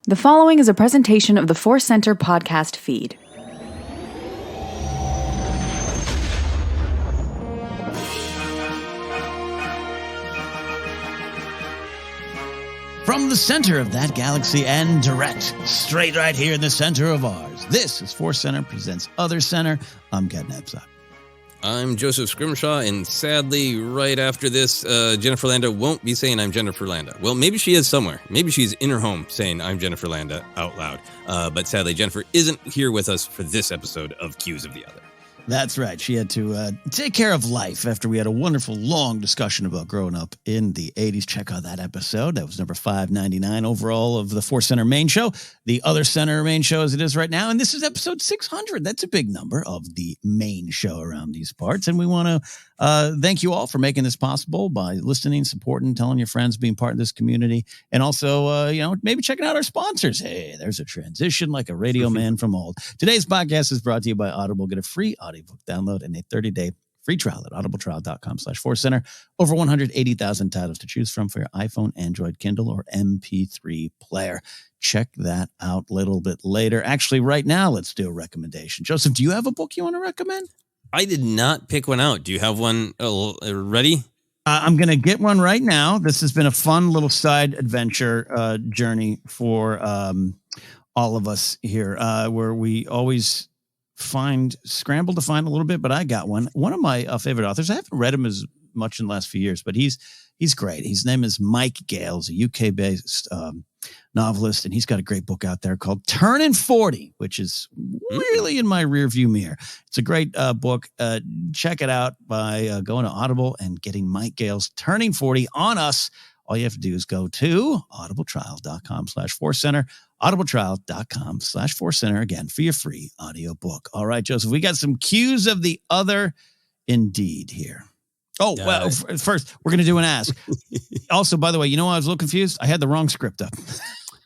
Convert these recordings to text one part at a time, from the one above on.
The following is a presentation of the ForceCenter podcast feed. From the center of that galaxy and direct, straight right here in the center of ours, this is ForceCenter presents OtherCenter. I'm Napzok. I'm Joseph Scrimshaw, and sadly, right after this, Jennifer Landa won't be saying I'm Jennifer Landa. Well, maybe she is somewhere. Maybe she's in her home saying I'm Jennifer Landa out loud. But sadly, Jennifer isn't here with us for this episode of Cues of the Other. That's right. She had to take care of life after we had a wonderful, long discussion about growing up in the 80s. Check out that episode. That was number 599 overall of the ForceCenter main show, the OtherCenter main show as it is right now. And this is episode 600. That's a big number of the main show around these parts. And we want to thank you all for making this possible by listening, supporting, telling your friends, being part of this community. And also, maybe checking out our sponsors. Hey, there's a transition like a radio man from old. Today's podcast is brought to you by Audible. Get a free audiobook download and a 30-day free trial at audibletrial.com/ForceCenter. Over 180,000 titles to choose from for your iPhone, Android, Kindle, or MP3 player. Check that out a little bit later. Actually, right now, let's do a recommendation. Joseph, do you have a book you want to recommend? I did not pick one out. Do you have one ready? I'm going to get one right now. This has been a fun little side adventure journey for all of us here, where we always scramble to find a little bit, but I got one. One of my favorite authors. I haven't read him as much in the last few years, but he's great. His name is Mike Gale. He's a UK-based novelist, and he's got a great book out there called Turning 40, which is really in my rearview mirror. It's a great book. Check it out by going to Audible and getting Mike Gale's Turning 40 on us. All you have to do is go to audibletrial.com/ForceCenter, audibletrial.com/ForceCenter, again, for your free audiobook. All right, Joseph, we got some cues of the other indeed here. Oh, well, first, we're going to do an ask. Also, by the way, I was a little confused. I had the wrong script up.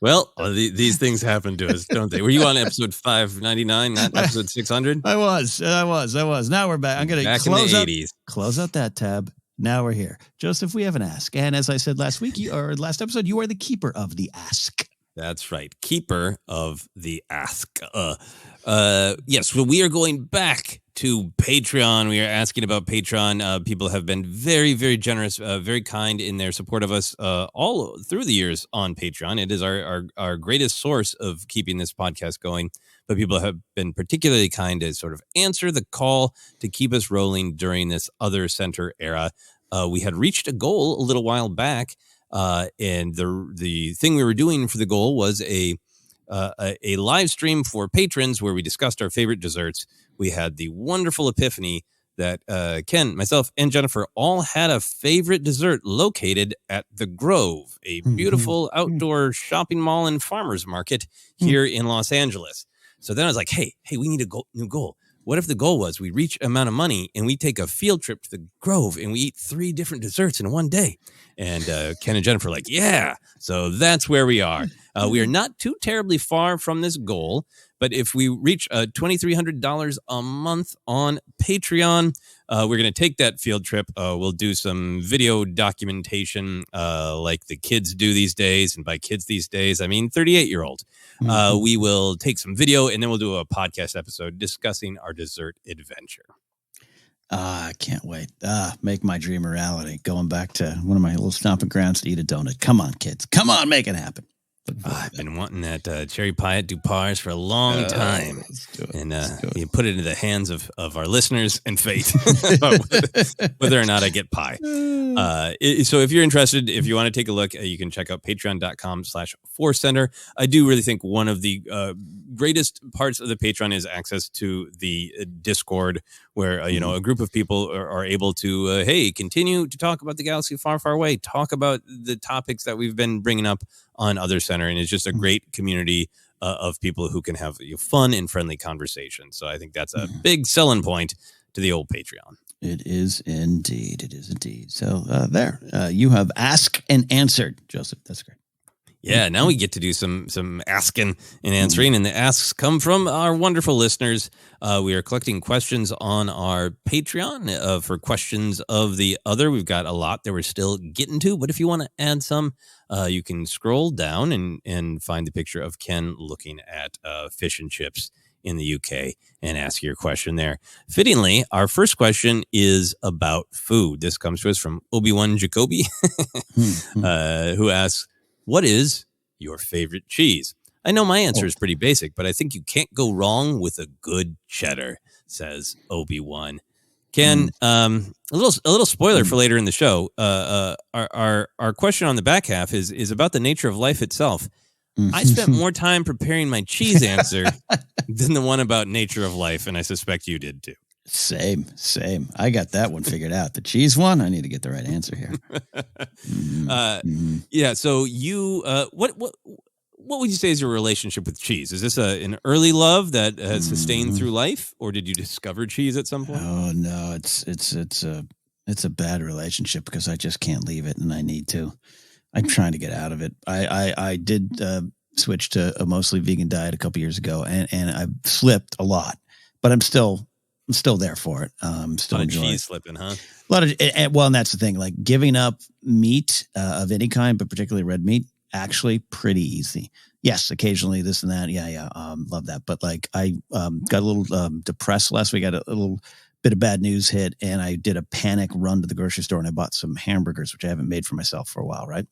Well, these things happen to us, don't they? Were you on episode 599, not episode 600? I was. Now we're back. I'm going to close out that tab. Now we're here. Joseph, we have an ask. And as I said last episode, you are the keeper of the ask. That's right. Keeper of the ask. Yes, so we are going back to Patreon. We are asking about Patreon. People have been very, very generous, very kind in their support of us all through the years on Patreon. It is our greatest source of keeping this podcast going. But people have been particularly kind to sort of answer the call to keep us rolling during this OtherCenter era. We had reached a goal a little while back, and the thing we were doing for the goal was a live stream for patrons where we discussed our favorite desserts. We had the wonderful epiphany that Ken, myself, and Jennifer all had a favorite dessert located at the Grove, a beautiful outdoor shopping mall and farmers market here in Los Angeles. So then I was like, hey, we need a new goal. What if the goal was we reach an amount of money and we take a field trip to the Grove and we eat 3 different desserts in one day? And Ken and Jennifer were like, yeah. So that's where we are. We are not too terribly far from this goal. But if we reach $2,300 a month on Patreon, we're going to take that field trip. We'll do some video documentation like the kids do these days. And by kids these days, I mean 38-year-old. We will take some video and then we'll do a podcast episode discussing our dessert adventure. I can't wait. Make my dream a reality. Going back to one of my little stomping grounds to eat a donut. Come on, kids. Come on, make it happen. I've been wanting that cherry pie at Dupar's for a long time. Let's do it. And you put it into the hands of our listeners and fate, whether or not I get pie. So if you're interested, if you want to take a look, you can check out patreon.com/ForceCenter. I do really think one of the greatest parts of the Patreon is access to the Discord, where a group of people are able to continue to talk about the galaxy far, far away, talk about the topics that we've been bringing up on OtherCenter, and it's just a great community of people who can have fun and friendly conversations. So I think that's a big selling point to the old Patreon. It is indeed. So you have asked and answered, Joseph. That's great. Yeah, now we get to do some asking and answering, and the asks come from our wonderful listeners. We are collecting questions on our Patreon for questions of the other. We've got a lot that we're still getting to, but if you want to add some, you can scroll down and find the picture of Ken looking at fish and chips in the UK and ask your question there. Fittingly, our first question is about food. This comes to us from Obi-Wan Jacoby, who asks, what is your favorite cheese? I know my answer is pretty basic, but I think you can't go wrong with a good cheddar, says Obi-Wan. Ken, a little spoiler for later in the show. Our question on the back half is about the nature of life itself. I spent more time preparing my cheese answer than the one about nature of life, and I suspect you did too. Same. I got that one figured out. The cheese one, I need to get the right answer here. Yeah. So you, what would you say is your relationship with cheese? Is this an early love that has sustained through life, or did you discover cheese at some point? Oh no, it's a bad relationship because I just can't leave it, and I need to. I'm trying to get out of it. I did switch to a mostly vegan diet a couple years ago, and I slipped a lot, but I'm still there for it. Still enjoying cheese slipping, huh? A lot of, and that's the thing. Like giving up meat of any kind, but particularly red meat, actually pretty easy. Yes, occasionally this and that. Yeah. Love that. But like I got a little depressed last week. I got a little bit of bad news hit, and I did a panic run to the grocery store, and I bought some hamburgers, which I haven't made for myself for a while, right?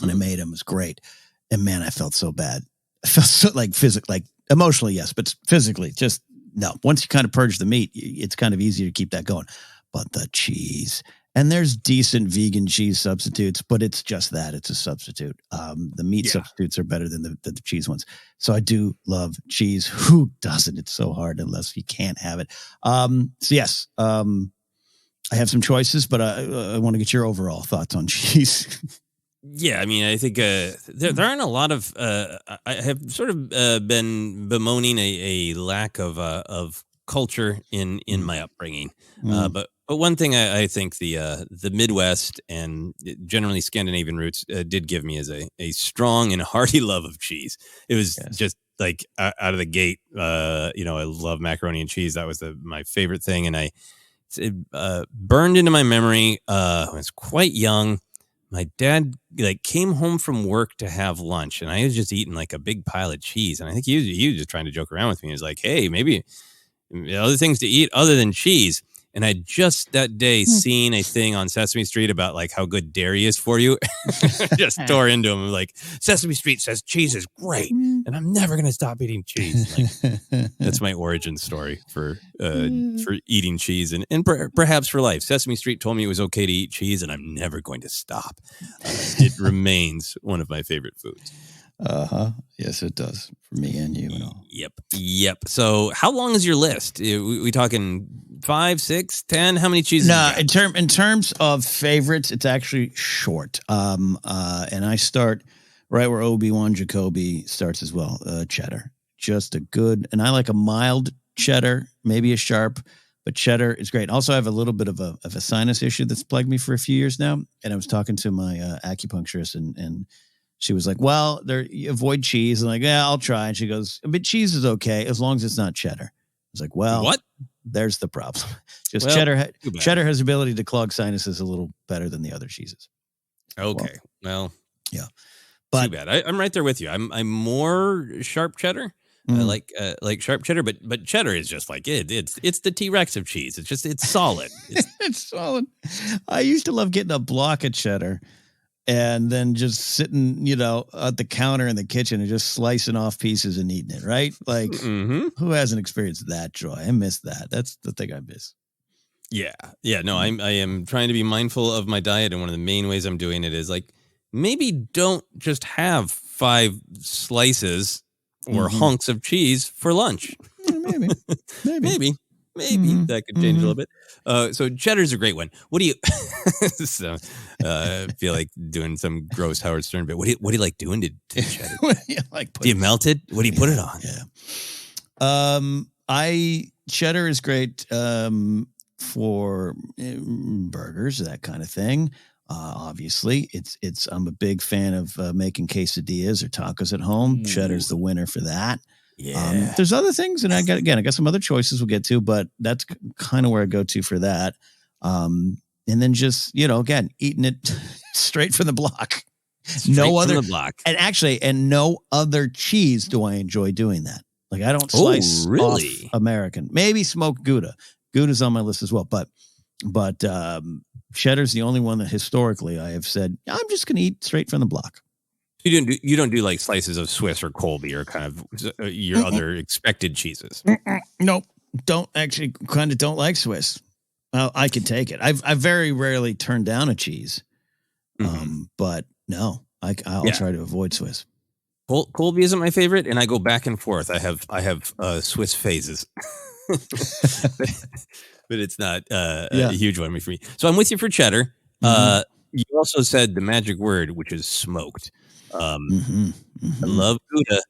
And I made them. It was great. And man, I felt so bad. I felt so like physically, like emotionally, yes, but physically, just no. Once you kind of purge the meat, it's kind of easier to keep that going. But the cheese, and there's decent vegan cheese substitutes, but it's just that it's a substitute. The meat substitutes are better than the cheese ones. So I do love cheese. Who doesn't? It's so hard unless you can't have it. So yes, I have some choices, but I want to get your overall thoughts on cheese. Yeah, I mean, I think there aren't a lot of. I have sort of been bemoaning a lack of culture in my upbringing. But one thing I think the Midwest and generally Scandinavian roots did give me is a strong and hearty love of cheese. It was just like out of the gate. I love macaroni and cheese. That was my favorite thing, and it burned into my memory. When I was quite young. My dad came home from work to have lunch, and I was just eating like a big pile of cheese. And I think he was just trying to joke around with me. He was like, "Hey, maybe other things to eat other than cheese." And I just that day seen a thing on Sesame Street about like how good dairy is for you. Just tore into him like Sesame Street says cheese is great, and I'm never gonna stop eating cheese. That's my origin story for eating cheese and perhaps for life. Sesame Street told me it was okay to eat cheese, and I'm never going to stop. It remains one of my favorite foods. Yes, it does for me and you and all. Yep. So, how long is your list? We talking 5, 6, 10? How many cheeses? No, in terms of favorites, it's actually short. And I start right where Obi-Wan Jacoby starts as well. Cheddar, just a good, and I like a mild cheddar, maybe a sharp, but cheddar is great. Also, I have a little bit of a sinus issue that's plagued me for a few years now, and I was talking to my acupuncturist and. She was like, well, you avoid cheese. I'm like, yeah, I'll try. And she goes, but cheese is okay as long as it's not cheddar. I was like, well, what? There's the problem. Just cheddar has the ability to clog sinuses a little better than the other cheeses. Okay. Well yeah. But too bad. I'm right there with you. I'm more sharp cheddar. I like sharp cheddar, but cheddar is just like it. It's the T-Rex of cheese. It's solid. It's solid. I used to love getting a block of cheddar. And then just sitting, at the counter in the kitchen and just slicing off pieces and eating it, right? Like, who hasn't experienced that joy? I miss that. That's the thing I miss. Yeah. No, I am trying to be mindful of my diet, and one of the main ways I'm doing it is like maybe don't just have 5 slices or hunks of cheese for lunch. Maybe. That could change a little bit. So cheddar's a great one. What do you? Feel like doing some gross Howard Stern bit. What do you like doing to cheddar? Do you melt it? What do you put it on? Yeah. Cheddar is great for burgers, that kind of thing. Obviously, I'm a big fan of making quesadillas or tacos at home. Ooh. Cheddar's the winner for that. Yeah. There's other things, and I got some other choices we'll get to, but that's kind of where I go to for that. And then just, again, eating it straight from the block. Straight from the block. And no other cheese do I enjoy doing that. Like, I don't slice off American. Maybe smoked Gouda. Gouda's on my list as well, but Cheddar's the only one that historically I have said I'm just going to eat straight from the block. You don't do like slices of Swiss or Colby or kind of your other expected cheeses. Nope, don't like Swiss. Well, I can take it. I very rarely turn down a cheese, but no, I'll try to avoid Swiss. Colby isn't my favorite, and I go back and forth. I have Swiss phases. But it's not a huge one for me. So I'm with you for cheddar. You also said the magic word, which is smoked. I love Gouda,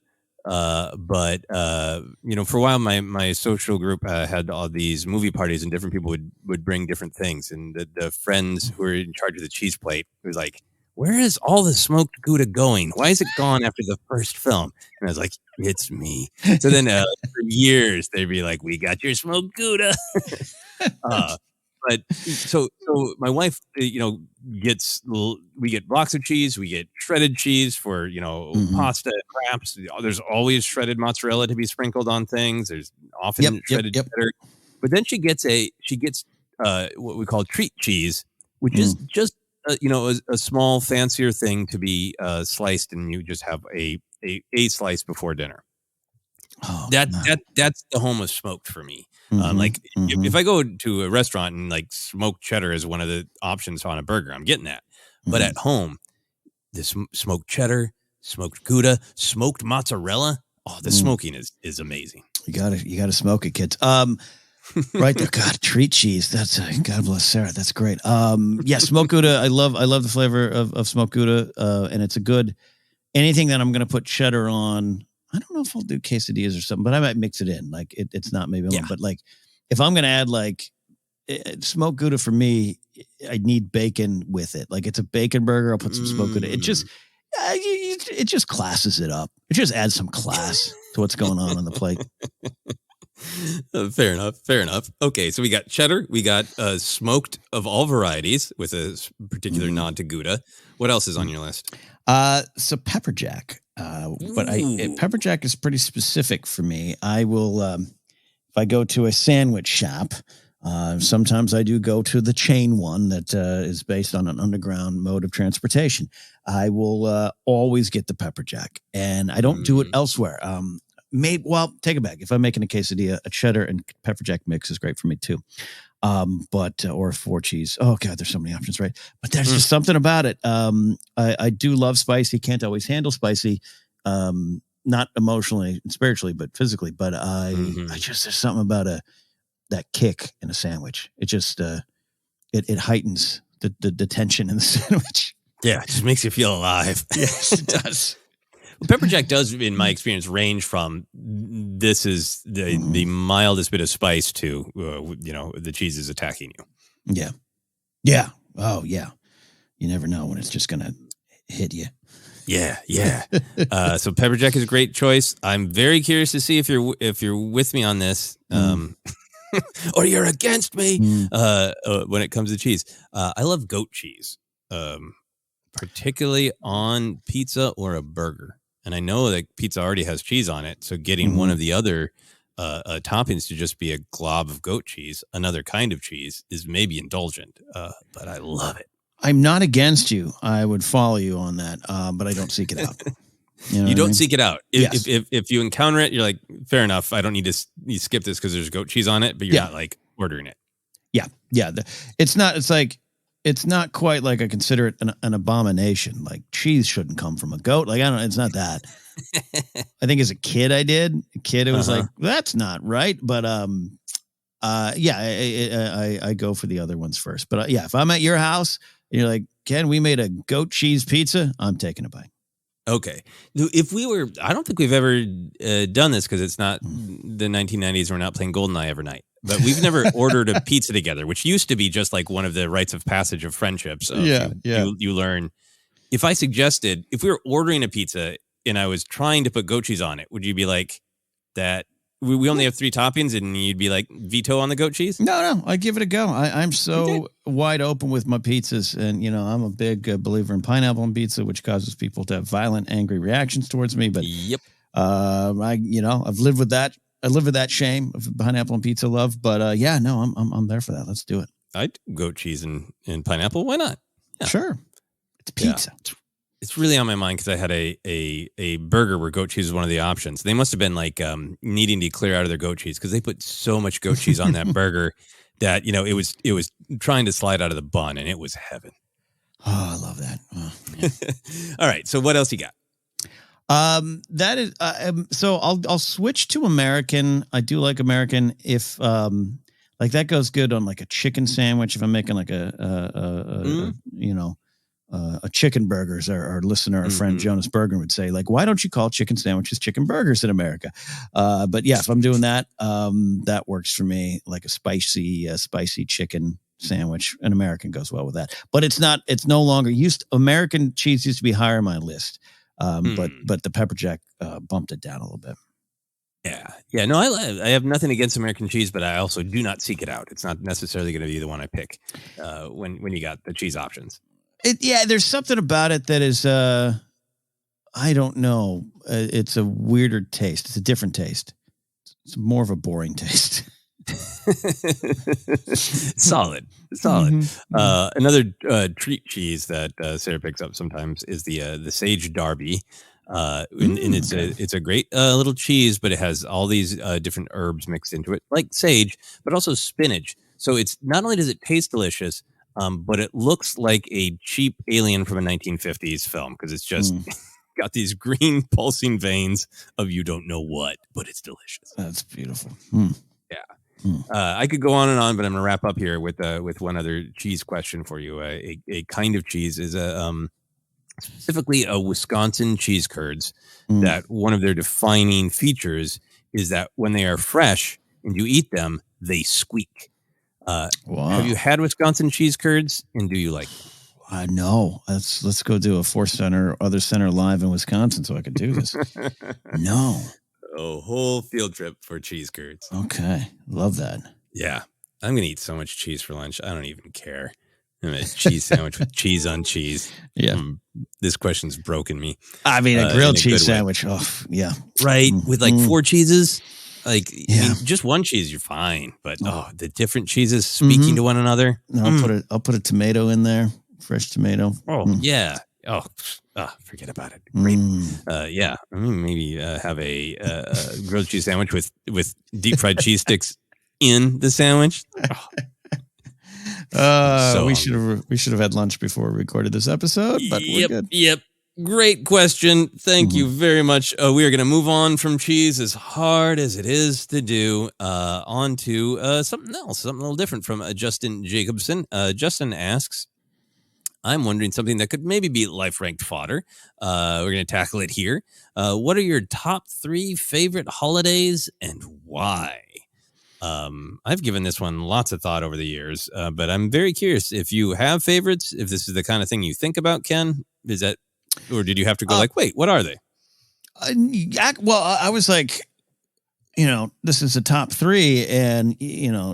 but for a while my social group had all these movie parties, and different people would bring different things. And the friends who were in charge of the cheese plate was like, "Where is all the smoked Gouda going? Why is it gone after the first film?" And I was like, "It's me." So then for years they'd be like, "We got your smoked Gouda." But so my wife, we get blocks of cheese, we get shredded cheese for, pasta and wraps. There's always shredded mozzarella to be sprinkled on things. There's often shredded cheddar. But then she gets what we call treat cheese, which is just a small fancier thing to be sliced, and you just have a slice before dinner. That's the home of smoked for me. If I go to a restaurant and like smoked cheddar is one of the options on a burger, I'm getting that. But at home, this smoked cheddar, smoked Gouda, smoked mozzarella. Oh, the smoking is amazing. You gotta smoke it, kids. Right there. God, treat cheese. That's God bless Sarah. That's great. Smoked Gouda. I love the flavor of smoked Gouda. And it's a good, anything that I'm going to put cheddar on. I don't know if I'll do quesadillas or something, but I might mix it in. Like it's not maybe, but like if I'm going to add like smoked Gouda for me, I need bacon with it. Like it's a bacon burger. I'll put some smoked Gouda. It just classes it up. It just adds some class to what's going on the plate. Fair enough. Okay, so we got cheddar, we got smoked of all varieties with a particular nod to Gouda. What else is on your list? So pepper jack. But pepper jack is pretty specific for me. I will, if I go to a sandwich shop, sometimes I do go to the chain one that is based on an underground mode of transportation. I will always get the pepper jack, and I don't do it elsewhere. Take it back. If I'm making a quesadilla, a cheddar and pepper jack mix is great for me too. Or 4 cheese. Oh God, there's so many options, right? But there's just something about it. I do love spicy. Can't always handle spicy. Not emotionally and spiritually, but physically. But I just, there's something about that kick in a sandwich. It just, it heightens the tension in the sandwich. Yeah. It just makes you feel alive. Yes, it does. Well, pepper jack does, in my experience, range from this is the mildest bit of spice to, the cheese is attacking you. Yeah. Yeah. Oh, yeah. You never know when it's just going to hit you. Yeah. So pepper jack is a great choice. I'm very curious to see if you're with me on this, or you're against me when it comes to cheese. I love goat cheese, particularly on pizza or a burger. And I know that pizza already has cheese on it, so getting one of the other toppings to just be a glob of goat cheese, another kind of cheese, is maybe indulgent, but I love it. I'm not against you. I would follow you on that, but I don't seek it out. You don't seek it out. Yes. If you encounter it, you're like, fair enough. I don't need to skip this because there's goat cheese on it, but you're not like ordering it. Yeah. It's not quite like I consider it an abomination. Like cheese shouldn't come from a goat. Like it's not that. I think as a kid I did. It was like, that's not right. But I go for the other ones first. But if I'm at your house and you're like, Ken, we made a goat cheese pizza, I'm taking a bite. Okay. If we were, I don't think we've ever done this because it's not the 1990s. We're not playing GoldenEye every night. But we've never ordered a pizza together, which used to be just like one of the rites of passage of friendship. So you learn. If I suggested, if we were ordering a pizza and I was trying to put goat cheese on it, would you be like that? We only have 3 toppings, and you'd be like veto on the goat cheese? No, I give it a go. I'm so wide open with my pizzas, and I'm a big believer in pineapple on pizza, which causes people to have violent, angry reactions towards me. But I've lived with that. I live with that shame of pineapple and pizza love. But I'm there for that. Let's do it. I'd goat cheese and pineapple. Why not? Yeah. Sure, it's pizza. Yeah. It's really on my mind because I had a burger where goat cheese was one of the options. They must have been like needing to clear out of their goat cheese because they put so much goat cheese on that burger that it was trying to slide out of the bun, and it was heaven. Oh, I love that. Oh, all right, so what else you got? That is so I'll switch to American. I do like American if like that goes good on like a chicken sandwich if I'm making like a chicken burgers. Our listener, our friend Jonas Bergen would say, like, why don't you call chicken sandwiches chicken burgers in America? But yeah, if I'm doing that, that works for me. Like a spicy chicken sandwich, an American goes well with that. But it's no longer American cheese used to be higher on my list. But the pepper jack bumped it down a little bit. Yeah. No, I have nothing against American cheese, but I also do not seek it out. It's not necessarily going to be the one I pick when you got the cheese options. There's something about it that is, I don't know. It's a weirder taste. It's a different taste. It's more of a boring taste. Solid. Another treat cheese that Sarah picks up sometimes is the Sage Derby. And it's a great little cheese, but it has all these different herbs mixed into it, like sage, but also spinach. So it's not only does it taste delicious, but it looks like a cheap alien from a 1950s film because it's just got these green pulsing veins of you don't know what, but it's delicious. That's beautiful. Yeah. I could go on and on, but I'm going to wrap up here with one other cheese question for you. A kind of cheese is specifically a Wisconsin cheese curds that one of their defining features is that when they are fresh and you eat them, they squeak. Wow. Have you had Wisconsin cheese curds, and do you like them? No. Let's go do a ForceCenter, OtherCenter live in Wisconsin so I could do this. No. A whole field trip for cheese curds. Okay. Love that. Yeah. I'm going to eat so much cheese for lunch. I don't even care. I'm a cheese sandwich with cheese on cheese. Yeah. This question's broken me. I mean, a grilled cheese sandwich. Oh, yeah. Right. With like 4 cheeses. Like, I mean, just one cheese, you're fine. But the different cheeses speaking to one another. No, I'll put a tomato in there. Fresh tomato. Oh, yeah. Oh, forget about it. Great. Yeah. I mean, maybe have a grilled cheese sandwich with deep fried cheese sticks in the sandwich. We should have had lunch before we recorded this episode, but we're good. Yep. Great question. Thank you very much. We are going to move on from cheese, as hard as it is to do, on to something else, something a little different from Justin Jacobson. Justin asks, I'm wondering something that could maybe be life-ranked fodder. We're going to tackle it here. What are your top 3 favorite holidays and why? I've given this one lots of thought over the years, but I'm very curious if you have favorites, if this is the kind of thing you think about, Ken. Is that, or did you have to go wait, what are they? I was like, this is a top 3 and,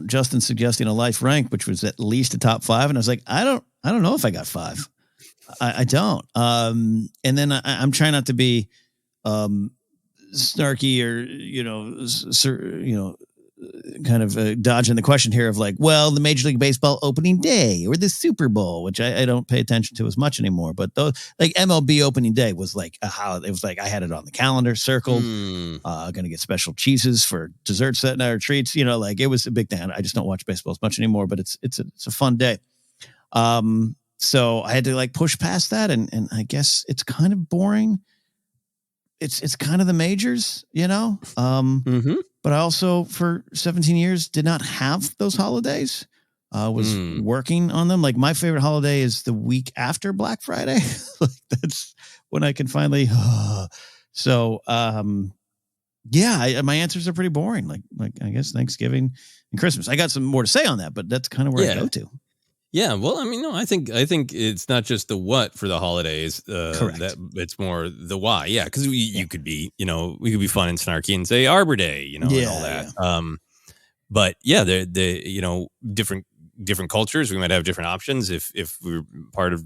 Justin suggesting a life rank, which was at least a top 5. And I was like, I don't know if I got 5. I don't. And then I'm trying not to be, snarky or, kind of dodging the question here of like, well, the Major League Baseball opening day or the Super Bowl, which I don't pay attention to as much anymore. But those, like MLB opening day was like a holiday. It was like I had it on the calendar circled. Going to get special cheeses for desserts that night or treats. Like it was a big thing. I just don't watch baseball as much anymore, but it's a fun day. So I had to like push past that, and I guess it's kind of boring. It's kind of the majors, But I also, for 17 years, did not have those holidays. was working on them. Like my favorite holiday is the week after Black Friday. Like that's when I can finally. So yeah, my answers are pretty boring. Like I guess Thanksgiving and Christmas. I got some more to say on that, but that's kind of where I go to. Yeah, well, I mean, no, I think it's not just the what for the holidays. Correct. That it's more the why. Yeah, because you could be, we could be fun and snarky and say Arbor Day, and all that. Yeah. But yeah, the different cultures. We might have different options if we're part of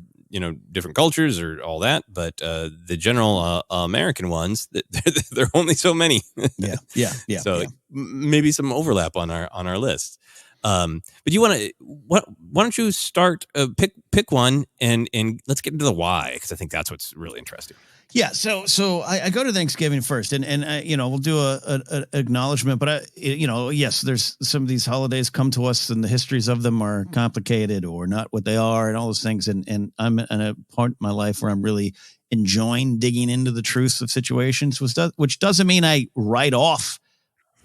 different cultures or all that. But the general American ones, there are only so many. Yeah. So maybe some overlap on our list. But you want to why don't you start pick one and let's get into the why, because I think that's what's really interesting. Yeah, so I go to Thanksgiving first, and we'll do a acknowledgement, but yes, there's some of these holidays come to us, and the histories of them are complicated or not what they are, and all those things, and I'm in a part of my life where I'm really enjoying digging into the truths of situations, which doesn't mean I write off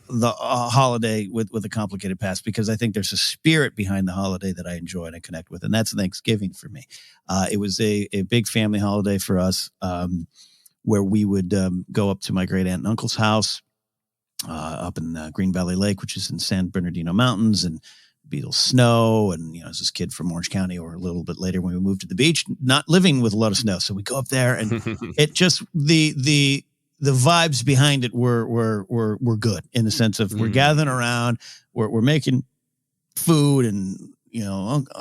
the holiday with a complicated past, because I think there's a spirit behind the holiday that I enjoy and I connect with, and that's Thanksgiving for me. It was a big family holiday for us, where we would go up to my great aunt and uncle's house up in Green Valley Lake, which is in San Bernardino Mountains, and be little snow. And as this kid from Orange County, or a little bit later when we moved to the beach, not living with a lot of snow, so we go up there, and it just the vibes behind it were good, in the sense of we're gathering around, we're making food, and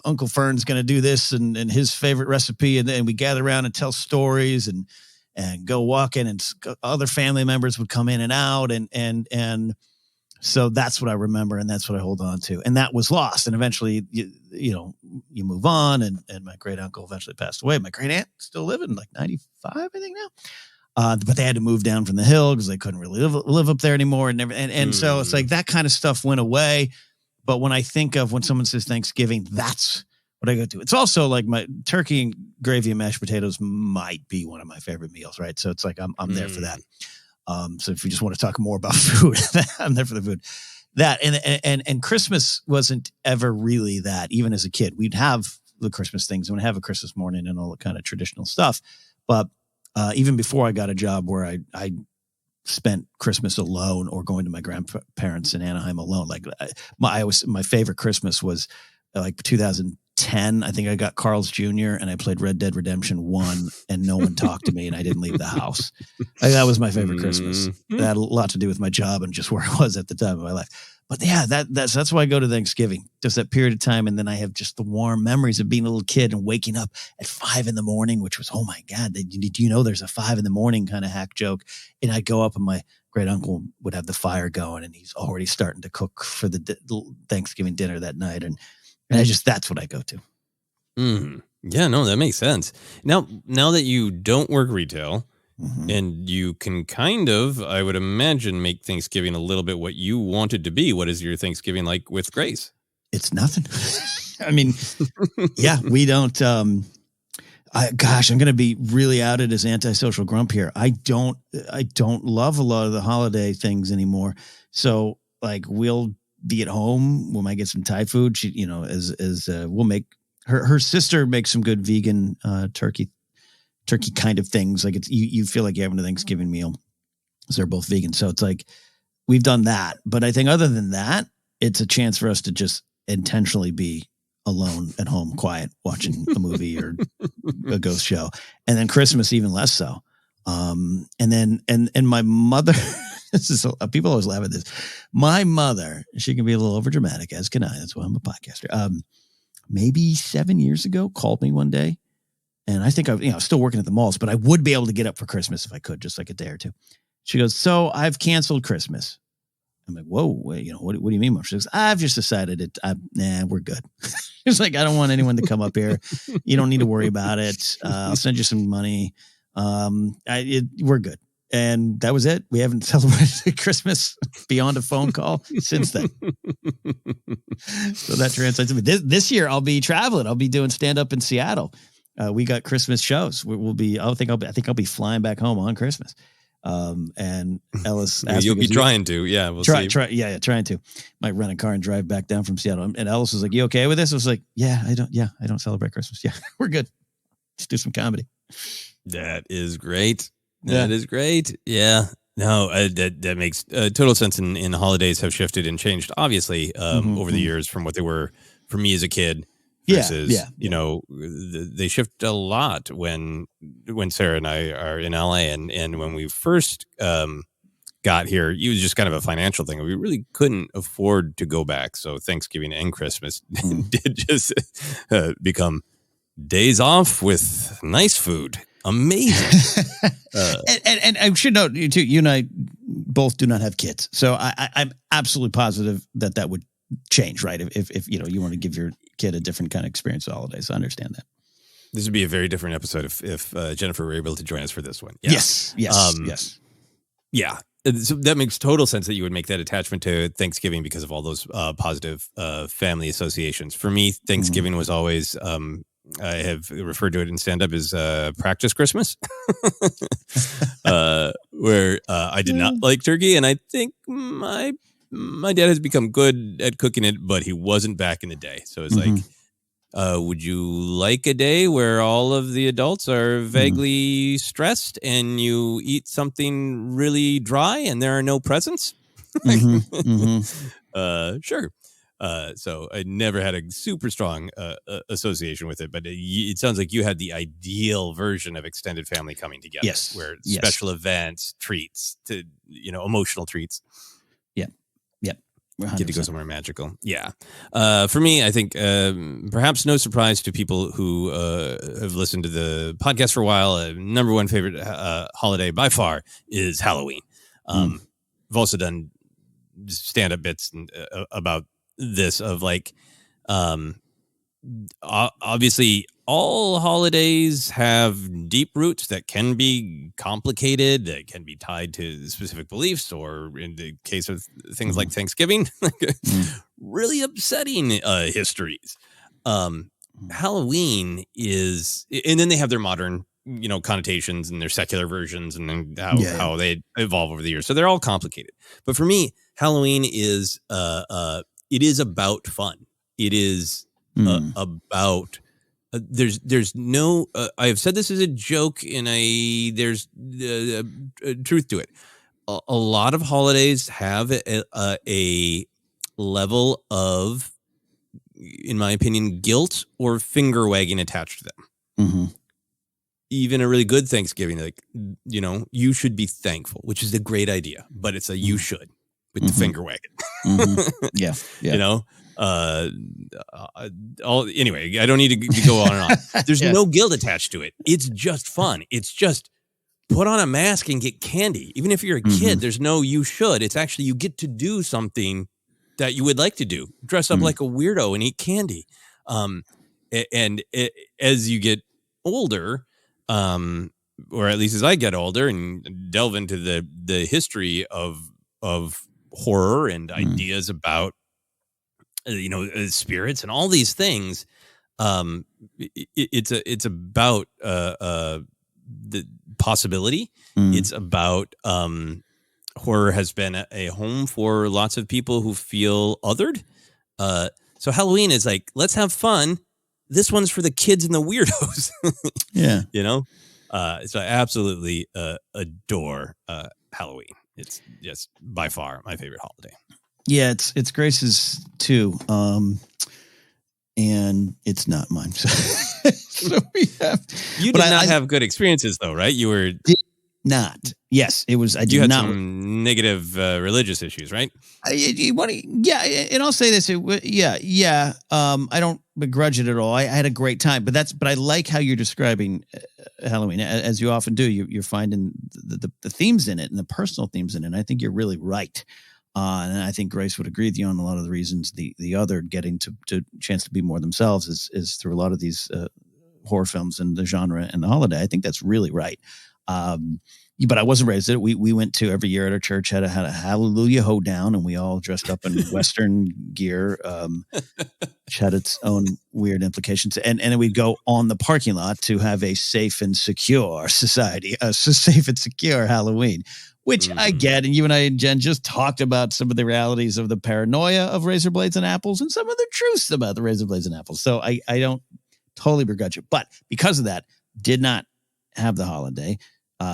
Uncle Fern's going to do this and his favorite recipe, and then we gather around and tell stories and go walking, and other family members would come in and out, and so that's what I remember, and that's what I hold on to, and that was lost, and eventually you move on, and my great uncle eventually passed away. My great aunt still living, like 95, I think now. But they had to move down from the hill because they couldn't really live up there anymore. And so it's like that kind of stuff went away. But when I think of when someone says Thanksgiving, that's what I go to. It's also like my turkey and gravy and mashed potatoes might be one of my favorite meals, right? So it's like I'm there for that. So if you just want to talk more about food, I'm there for the food. That and Christmas wasn't ever really that. Even as a kid, we'd have the Christmas things, and we'd have a Christmas morning and all the kind of traditional stuff. But even before I got a job where I spent Christmas alone, or going to my grandparents in Anaheim alone. Like my favorite Christmas was like 2010. I think I got Carl's Jr. and I played Red Dead Redemption 1, and no one talked to me, and I didn't leave the house. That was my favorite Christmas. That had a lot to do with my job and just where I was at the time of my life. But yeah, that's why I go to Thanksgiving, just that period of time. And then I have just the warm memories of being a little kid and waking up at 5 a.m, which was, oh my God, do you know there's a 5 a.m. kind of hack joke? And I'd go up, and my great uncle would have the fire going, and he's already starting to cook for the Thanksgiving dinner that night. And that's what I go to. Yeah, no, that makes sense. Now that you don't work retail, and you can kind of, I would imagine, make Thanksgiving a little bit what you want it to be. What is your Thanksgiving like with Grace? It's nothing. I mean, yeah, we don't. I'm going to be really outed as antisocial grump here. I don't love a lot of the holiday things anymore. So like, we'll be at home. We might get some Thai food. She, we'll make her sister makes some good vegan turkey kind of things. Like you feel like you're having a Thanksgiving meal, because they're both vegan. So it's like, we've done that. But I think other than that, it's a chance for us to just intentionally be alone at home, quiet, watching a movie or a ghost show. And then Christmas, even less so. And then my mother, people always laugh at this. My mother, she can be a little overdramatic, as can I. That's why I'm a podcaster. Maybe 7 years ago, called me one day. And I think I was still working at the malls, but I would be able to get up for Christmas if I could, just like a day or two. She goes, "So I've canceled Christmas." I'm like, "Whoa, wait, what do you mean, Mom?" She goes, "I've just decided we're good." It's like, I don't want anyone to come up here. You don't need to worry about it. I'll send you some money. We're good. And that was it. We haven't celebrated Christmas beyond a phone call since then. So that translates to me. This year I'll be traveling. I'll be doing stand up in Seattle. We got Christmas shows. I think I'll be flying back home on Christmas. And Ellis Yeah, asked you'll me, be goes, trying to. Yeah, we'll see. Trying to. Might rent a car and drive back down from Seattle. And Ellis was like, "You okay with this?" I was like, I don't celebrate Christmas. Yeah, we're good. Let's do some comedy." That is great. That is great. Yeah. No, that makes total sense. And holidays have shifted and changed, obviously, over the years from what they were for me as a kid. Versus, they shift a lot when Sarah and I are in LA, and when we first got here, it was just kind of a financial thing. We really couldn't afford to go back, so Thanksgiving and Christmas did just become days off with nice food. Amazing. And I should note, you and I both do not have kids, so I'm absolutely positive that would change, right? If you want to give your kid a different kind of experience at holidays. I understand that. This would be a very different episode if Jennifer were able to join us for this one. Yeah. Yes. Yeah. So that makes total sense that you would make that attachment to Thanksgiving because of all those positive family associations. For me, Thanksgiving was always, I have referred to it in stand-up as practice Christmas, where I did not like turkey. And I think my dad has become good at cooking it, but he wasn't back in the day. So it's like, would you like a day where all of the adults are vaguely stressed and you eat something really dry and there are no presents? Sure. So I never had a super strong association with it, but it sounds like you had the ideal version of extended family coming together. Yes. Where special events, treats, emotional treats. Yep. 100%. Get to go somewhere magical. Yeah. For me, I think perhaps no surprise to people who have listened to the podcast for a while, number one favorite holiday by far is Halloween. I've also done stand-up bits about this of like, obviously all holidays have deep roots that can be complicated, that can be tied to specific beliefs, or in the case of things like Thanksgiving, really upsetting histories. Halloween is, and then they have their modern, connotations and their secular versions, and then how they evolve over the years. So they're all complicated. But for me, Halloween is, it is about fun. It is about, there's no, I have said this as a joke, and there's truth to it. A lot of holidays have a level of, in my opinion, guilt or finger wagging attached to them. Even a really good Thanksgiving, like, you should be thankful, which is a great idea, but it's a you should with the finger wagging. Yeah. Anyway, I don't need to go on and on. There's no guilt attached to it. It's just fun. It's just put on a mask and get candy. Even if you're a kid, there's no you should. It's actually you get to do something that you would like to do. Dress up like a weirdo and eat candy. As you get older, or at least as I get older and delve into the history of horror and ideas about spirits and all these things, it's about the possibility. It's about horror has been a home for lots of people who feel othered. So Halloween is like, let's have fun. This one's for the kids and the weirdos. So I absolutely adore Halloween. It's just by far my favorite holiday. Yeah, it's Grace's too, and it's not mine. So we have. You did not have good experiences, though, right? You were not. Yes, it was. I did you had not. Some negative religious issues, right? And I'll say this. I don't begrudge it at all. I had a great time, but I like how you're describing Halloween, as you often do. You're finding the themes in it and the personal themes in it. And I think you're really right. And I think Grace would agree with you on a lot of the reasons the other getting to chance to be more themselves is through a lot of these horror films and the genre and the holiday. I think that's really right. But I wasn't raised in it. We went to every year at our church had a Hallelujah hoedown, and we all dressed up in Western gear, which had its own weird implications. And then we'd go on the parking lot to have a safe and secure society, a safe and secure Halloween, which I get. And you and I and Jen just talked about some of the realities of the paranoia of razor blades and apples and some of the truths about the razor blades and apples. So I don't totally begrudge it. But because of that, did not have the holiday.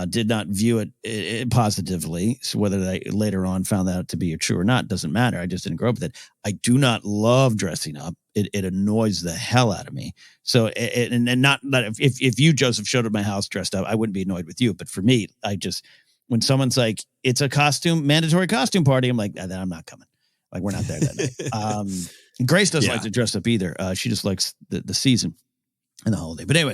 Did not view it positively. So whether they later on found that to be true or not doesn't matter. I just didn't grow up with it. I do not love dressing up. It annoys the hell out of me. So and not that if you, Joseph, showed up at my house dressed up, I wouldn't be annoyed with you. But for me, when someone's like, it's a mandatory costume party, I'm like, I'm not coming. Like, we're not there that night. Grace doesn't like to dress up either. She just likes the season and the holiday. But anyway,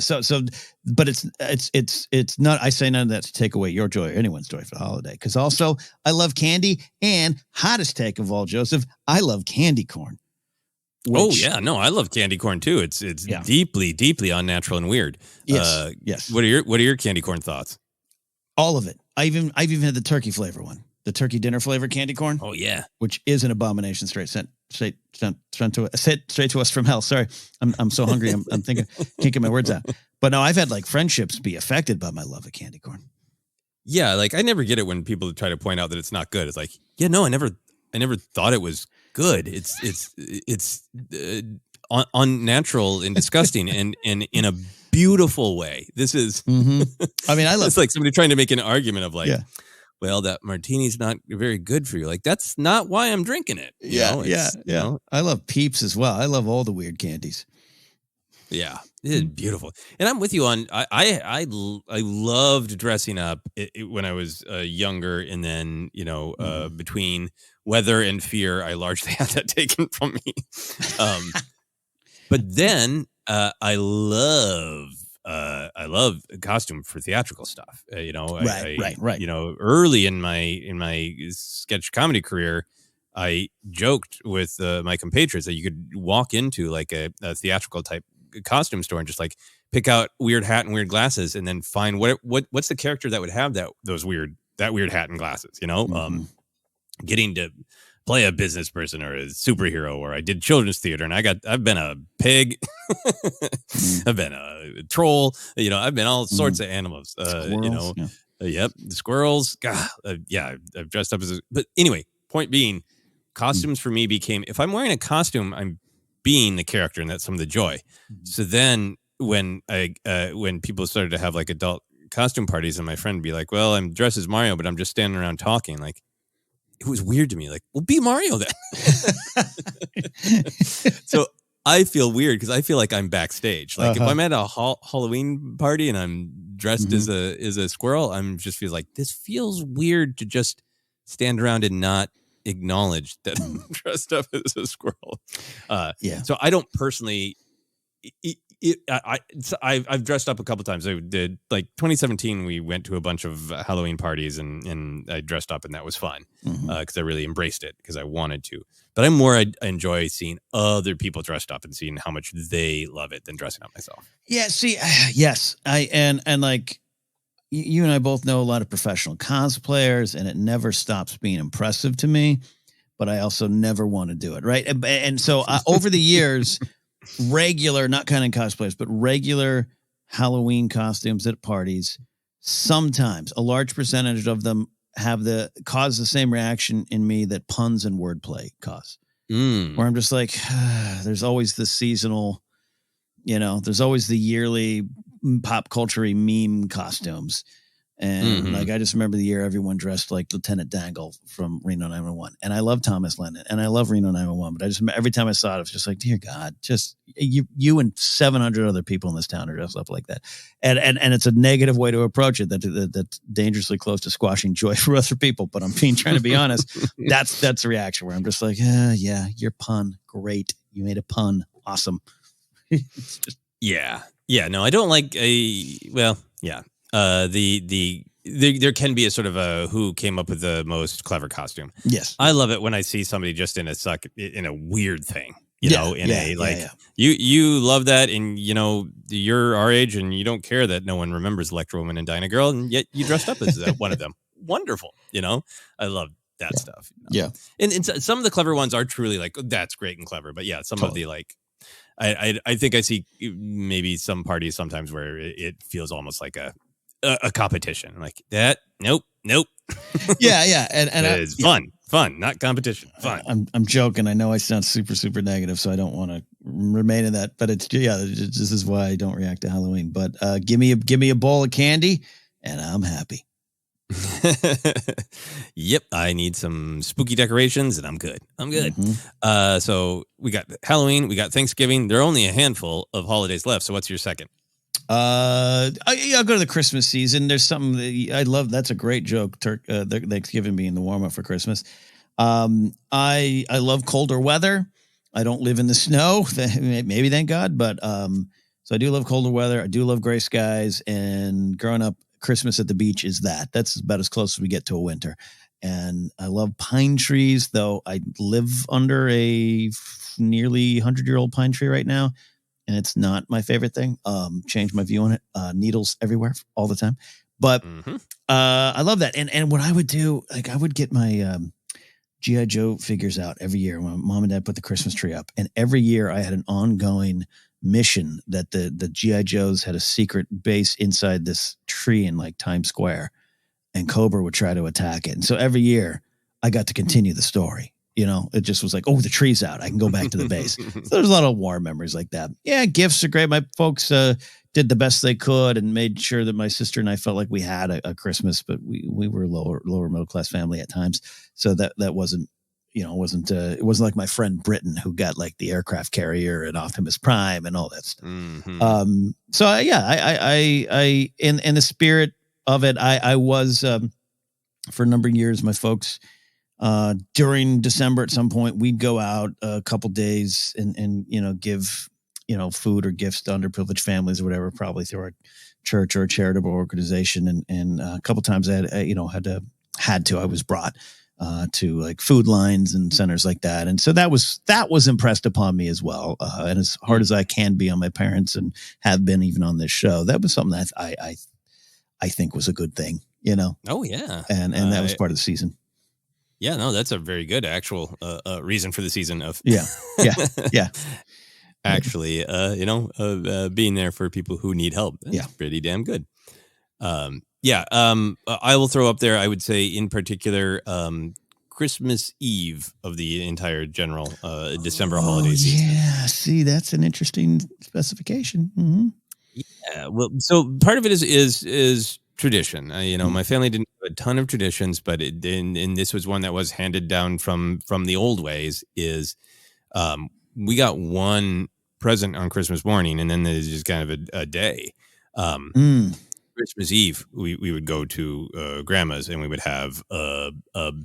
but it's not, I say none of that to take away your joy or anyone's joy for the holiday. Because also I love candy, and hottest take of all, Joseph, I love candy corn. I love candy corn too. It's deeply, deeply unnatural and weird. Yes. Yes. What are your candy corn thoughts? All of it. I've even had the turkey flavor one, the turkey dinner flavor candy corn. Oh yeah. Which is an abomination straight to us from hell. Sorry. I'm so hungry. I'm thinking, can't get my words out. But no, I've had like friendships be affected by my love of candy corn. Yeah. Like, I never get it when people try to point out that it's not good. It's like, yeah, no, I never thought it was good. It's unnatural and disgusting and in a beautiful way. This is, I mean, I love it's like somebody trying to make an argument of like, well, that martini's not very good for you. Like, that's not why I'm drinking it. You know? I love Peeps as well. I love all the weird candies. Yeah, it is beautiful. And I'm with you on, I loved dressing up when I was younger. And then, between weather and fear, I largely had that taken from me. But then I love costume for theatrical stuff. Right. Early in my sketch comedy career, I joked with my compatriots that you could walk into like a theatrical type costume store and just like pick out weird hat and weird glasses, and then find what's the character that would have that weird hat and glasses. Getting to play a business person or a superhero, or I did children's theater and I've been a pig, I've been a troll, I've been all sorts of animals, the squirrels. God, I've dressed up but anyway, point being, costumes for me became, if I'm wearing a costume, I'm being the character, and that's some of the joy. So then when people started to have like adult costume parties, and my friend would be like, well, I'm dressed as Mario, but I'm just standing around talking, like, it was weird to me. Like, well, be Mario then. So I feel weird because I feel like I'm backstage. Like if I'm at a Halloween party and I'm dressed as a squirrel, I'm just feel like this feels weird to just stand around and not acknowledge that I'm dressed up as a squirrel. So I don't personally. I've dressed up a couple times. I did, like 2017. We went to a bunch of Halloween parties and I dressed up, and that was fun because I really embraced it because I wanted to. But I enjoy seeing other people dressed up and seeing how much they love it than dressing up myself. Yeah. See, yes, and like you and I both know a lot of professional cosplayers, and it never stops being impressive to me. But I also never want to do it, right? And so over the years. Regular, not counting cosplayers, but regular Halloween costumes at parties, sometimes a large percentage of them cause the same reaction in me that puns and wordplay cause. Where I'm just like, there's always the seasonal, there's always the yearly pop culture meme costumes. And like, I just remember the year everyone dressed like Lieutenant Dangle from Reno 911. And I love Thomas Lennon and I love Reno 911. But I just, every time I saw it, I was just like, dear God, just you and 700 other people in this town are dressed up like that. And it's a negative way to approach it that's dangerously close to squashing joy for other people. But I'm trying to be honest. That's the reaction where I'm just like, yeah, your pun. Great. You made a pun. Awesome. It's just, yeah. No, I don't like there can be a sort of a who came up with the most clever costume. Yes. I love it when I see somebody just in a weird thing. you know, in you love that, and you know, you're our age and you don't care that no one remembers Electro Woman and Dyna Girl, and yet you dressed up as one of them. Wonderful. You know, I love that stuff. You know? Yeah. And some of the clever ones are truly like, that's great and clever. But yeah, some of the like, I think I see maybe some parties sometimes where it feels almost like a competition, like that. Nope. Yeah. And it's fun, not competition. Fun. I'm joking. I know I sound super negative, so I don't want to remain in that. But this is why I don't react to Halloween. But give me a bowl of candy, and I'm happy. Yep, I need some spooky decorations, and I'm good. Mm-hmm. So we got Halloween, we got Thanksgiving. There are only a handful of holidays left. So what's your second? I'll go to the Christmas season. There's something that I love. That's a great joke. Thanksgiving being the warm up for Christmas. I love colder weather. I don't live in the snow. Maybe, thank God. But so I do love colder weather. I do love gray skies. And growing up, Christmas at the beach is that. That's about as close as we get to a winter. And I love pine trees, though I live under a nearly 100-year-old pine tree right now. And it's not my favorite thing. Changed my view on it. Needles everywhere all the time. But I love that. And what I would do, like I would get my G.I. Joe figures out every year when Mom and Dad put the Christmas tree up. And every year I had an ongoing mission that the G.I. Joes had a secret base inside this tree in like Times Square. And Cobra would try to attack it. And so every year I got to continue the story. You know, it just was like, oh, the tree's out. I can go back to the base. So there's a lot of warm memories like that. Yeah, gifts are great. My folks did the best they could and made sure that my sister and I felt like we had a Christmas, but we were a lower middle class family at times. So that wasn't, it wasn't like my friend Britton who got like the aircraft carrier and Optimus Prime and all that stuff. Mm-hmm. So I in the spirit of it, I was for a number of years, my folks. During December at some point we'd go out a couple days and give food or gifts to underprivileged families or whatever, probably through our church or a charitable organization, and a couple times I I was brought to like food lines and centers like that, and so that was impressed upon me as well, and as hard as I can be on my parents and have been even on this show, that was something that I think was a good thing, Oh yeah, and that was part of the season. Yeah, no, that's a very good actual reason for the season of yeah. Actually, being there for people who need help. That's pretty damn good. I will throw up there, I would say in particular, Christmas Eve of the entire general December holiday season. Yeah, see, that's an interesting specification. Mm-hmm. Yeah, well, so part of it is tradition. My family didn't have a ton of traditions, but and this was one that was handed down from the old ways. Is we got one present on Christmas morning, and then there's just kind of a day. Christmas Eve, we would go to grandma's, and we would have a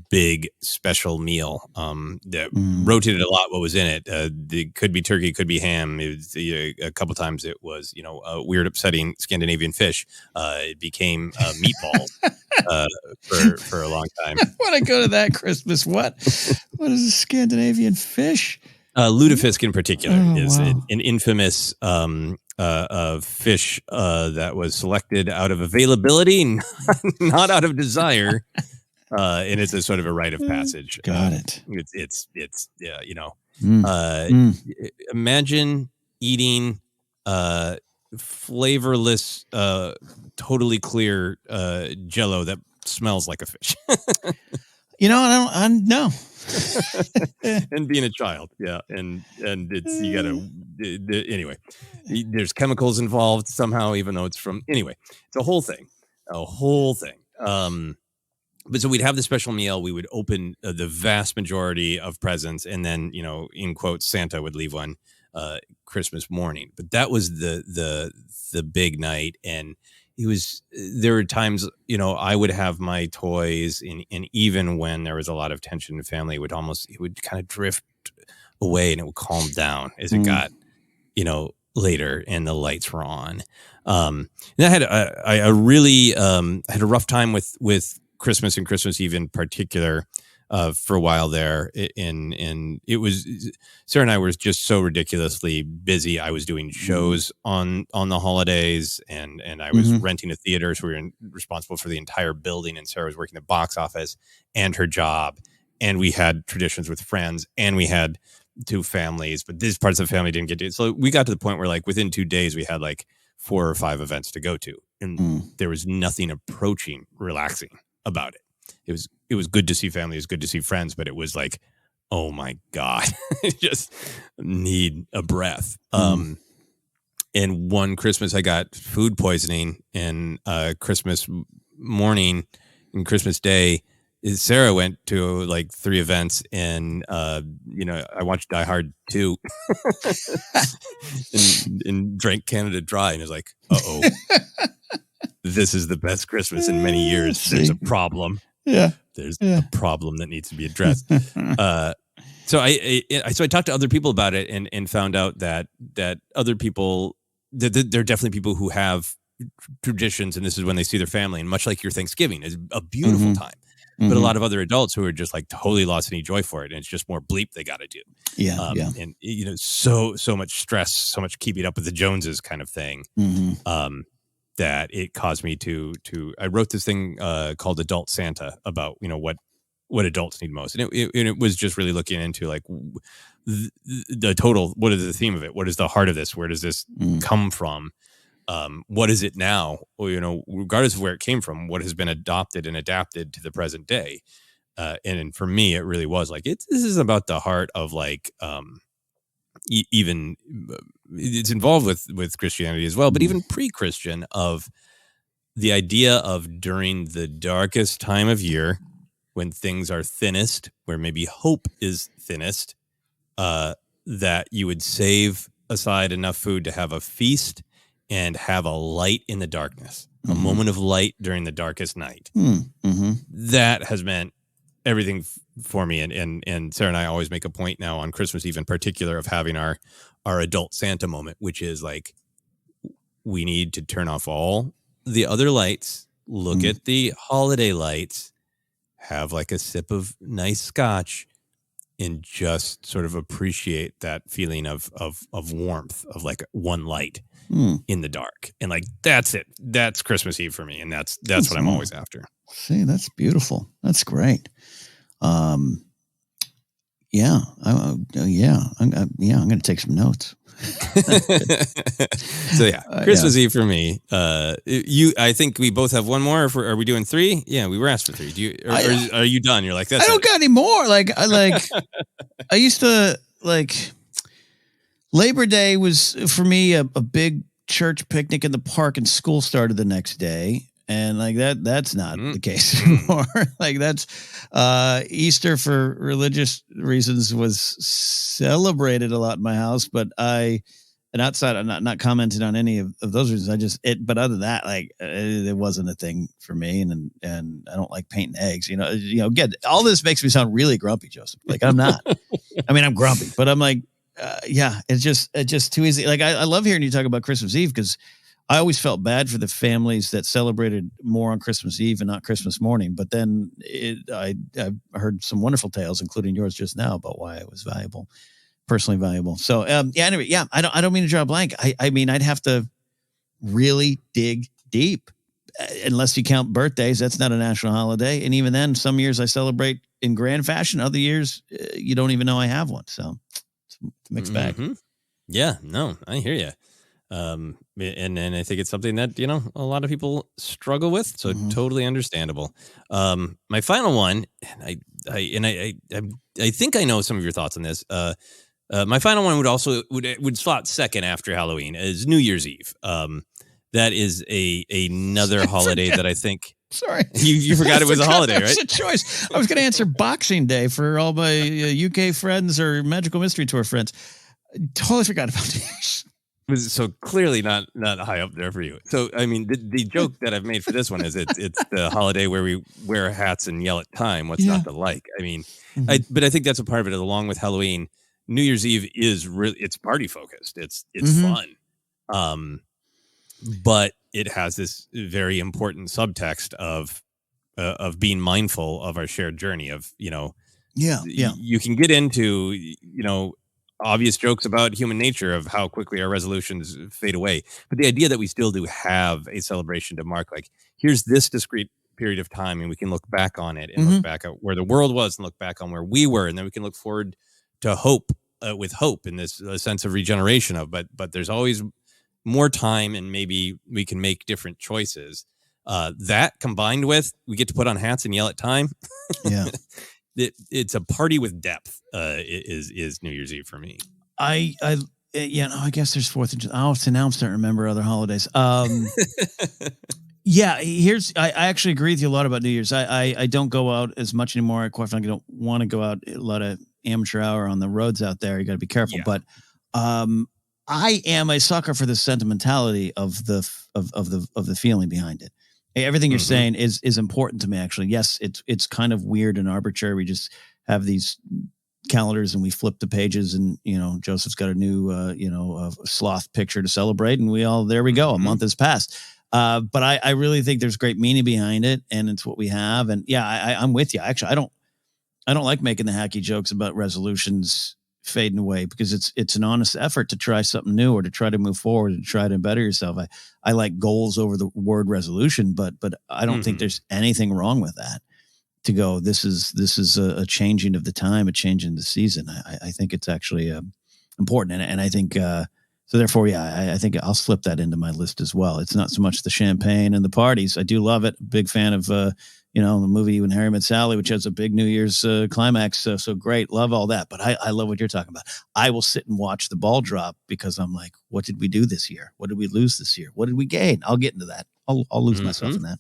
big special meal that rotated a lot what was in it. It could be turkey, could be ham. It was, a couple times it was, a weird, upsetting Scandinavian fish. It became meatballs for a long time. When I go to that Christmas, what is a Scandinavian fish? Lutefisk in particular is an infamous fish that was selected out of availability, not out of desire, and it's a sort of a rite of passage. Got it. It's imagine eating flavorless, totally clear Jell-O that smells like a fish. I don't know. And being a child, and it's anyway. There's chemicals involved somehow, even though it's it's a whole thing. But so we'd have the special meal. We would open the vast majority of presents, and then in quotes, Santa would leave one Christmas morning. But that was the big night, and there were times, I would have my toys, and even when there was a lot of tension in the family, it would kind of drift away, and it would calm down as it got, later and the lights were on. And I really had a rough time with Christmas and Christmas Eve in particular. for a while there. In it was Sarah and I were just so ridiculously busy. I was doing shows on the holidays, and I was renting a theater, so we were responsible for the entire building. And Sarah was working the box office and her job, and we had traditions with friends, and we had 2 families, but these parts of the family didn't get to it. So we got to the point where like within 2 days we had like 4 or 5 events to go to, and there was nothing approaching relaxing about it. It was good to see family, it was good to see friends, but it was like, oh my God, I just need a breath. And one Christmas I got food poisoning, and Christmas morning and Christmas Day, Sarah went to like 3 events, and I watched Die Hard 2 and drank Canada Dry, and was like, uh-oh, this is the best Christmas in many years. There's a problem. Yeah. There's a problem that needs to be addressed. So I talked to other people about it, and found out that other people, there are definitely people who have traditions, and this is when they see their family, and much like your Thanksgiving is a beautiful time. But a lot of other adults who are just like totally lost any joy for it, and it's just more bleep they got to do. Yeah, And so much stress, so much keeping up with the Joneses kind of thing, that it caused me to. I wrote this thing called Adult Santa about what adults need most, and it was just really looking into like the total. What is the theme of it? What is the heart of this? Where does this come from? What is it now? Well, regardless of where it came from, what has been adopted and adapted to the present day. And for me, it really was like, this is about the heart of like, even it's involved with Christianity as well, but even pre-Christian, of the idea of during the darkest time of year, when things are thinnest, where maybe hope is thinnest, that you would save aside enough food to have a feast and have a light in the darkness, a moment of light during the darkest night. That has meant everything for me. And Sarah and I always make a point now on Christmas Eve in particular of having our adult Santa moment, which is like, we need to turn off all the other lights, look at the holiday lights, have like a sip of nice scotch, and just sort of appreciate that feeling of warmth, of like one light in the dark. And like, that's it. That's Christmas Eve for me. And that's what I'm always after. See, that's beautiful. That's great. I'm going to take some notes. So Christmas Eve for me. I think we both have one more. Are we doing 3? Yeah, we were asked for 3. Do you? Or are you done? You're like, that's. I don't got any more. I used to like. Labor Day was for me a big church picnic in the park, and school started the next day. And like that's not the case anymore. Like that's Easter for religious reasons was celebrated a lot in my house, but outside, I'm not commenting on any of those reasons. But other than that, like it wasn't a thing for me, and I don't like painting eggs. Again, all this makes me sound really grumpy, Joseph. Like I'm not. I mean, I'm grumpy, but I'm like, it's just too easy. Like I love hearing you talk about Christmas Eve, because I always felt bad for the families that celebrated more on Christmas Eve and not Christmas morning. But then I've heard some wonderful tales, including yours just now, about why it was personally valuable. So anyway, I don't mean to draw a blank. I mean, I'd have to really dig deep, unless you count birthdays. That's not a national holiday. And even then, some years I celebrate in grand fashion. Other years, you don't even know I have one. So it's a mixed bag. Yeah, no, I hear you. And I think it's something that, a lot of people struggle with. So totally understandable. My final one, and I think I know some of your thoughts on this. My final one would slot second after Halloween, is New Year's Eve. That is another holiday that I think. Sorry, you forgot it was a holiday, right? It's a choice. I was going to answer Boxing Day for all my UK friends or Magical Mystery Tour friends. I totally forgot about this. Was so clearly not high up there for you. So I mean, the joke that I've made for this one is it's the holiday where we wear hats and yell at time. What's not to like? I mean, but I think that's a part of it. Along with Halloween, New Year's Eve is really, it's party focused. It's fun, but it has this very important subtext of being mindful of our shared journey of Yeah. You can get into, obvious jokes about human nature of how quickly our resolutions fade away. But the idea that we still do have a celebration to mark, like, here's this discrete period of time and we can look back on it and look back at where the world was and look back on where we were. And then we can look forward to hope with hope in this sense of regeneration but there's always more time and maybe we can make different choices. That combined with we get to put on hats and yell at time. Yeah. It's a party with depth. Is New Year's Eve for me. I guess there's 4th of July. Now I'm starting to remember other holidays. Yeah, I actually agree with you a lot about New Year's. I don't go out as much anymore. Quite frankly, I don't want to go out a lot of amateur hour on the roads out there. You got to be careful. Yeah. But I am a sucker for the sentimentality of the feeling behind it. Everything you're saying is important to me, actually. Yes, it's kind of weird and arbitrary. We just have these calendars and we flip the pages and, Joseph's got a new, sloth picture to celebrate and there we go. A month has passed. But I really think there's great meaning behind it and it's what we have. And yeah, I'm with you. Actually, I don't like making the hacky jokes about resolutions fading away because it's an honest effort to try something new or to try to move forward and try to better yourself. I like goals over the word resolution, but I don't think there's anything wrong with that. To go, this is a changing of the time, a change in the season. I think it's actually important, and I think so. Therefore, I think I'll slip that into my list as well. It's not so much the champagne and the parties. I do love it. Big fan of the movie When Harry Met Sally, which has a big New Year's climax. So great, love all that. But I love what you're talking about. I will sit and watch the ball drop because I'm like, what did we do this year? What did we lose this year? What did we gain? I'll get into that. I'll lose myself in that.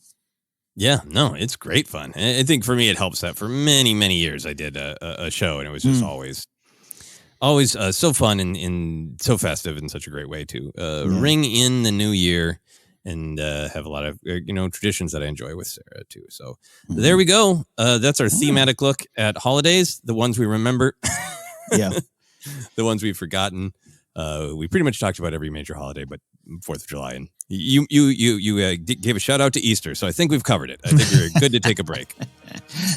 Yeah, no, it's great fun. I think for me, it helps that for many, many years I did a show and it was just always so fun and so festive in such a great way to ring in the new year and have a lot of traditions that I enjoy with Sarah too. So there we go. That's our thematic look at holidays, the ones we remember, the ones we've forgotten. We pretty much talked about every major holiday, but 4th of July, and you gave a shout out to Easter, so I think we've covered it. I think you're good to take a break.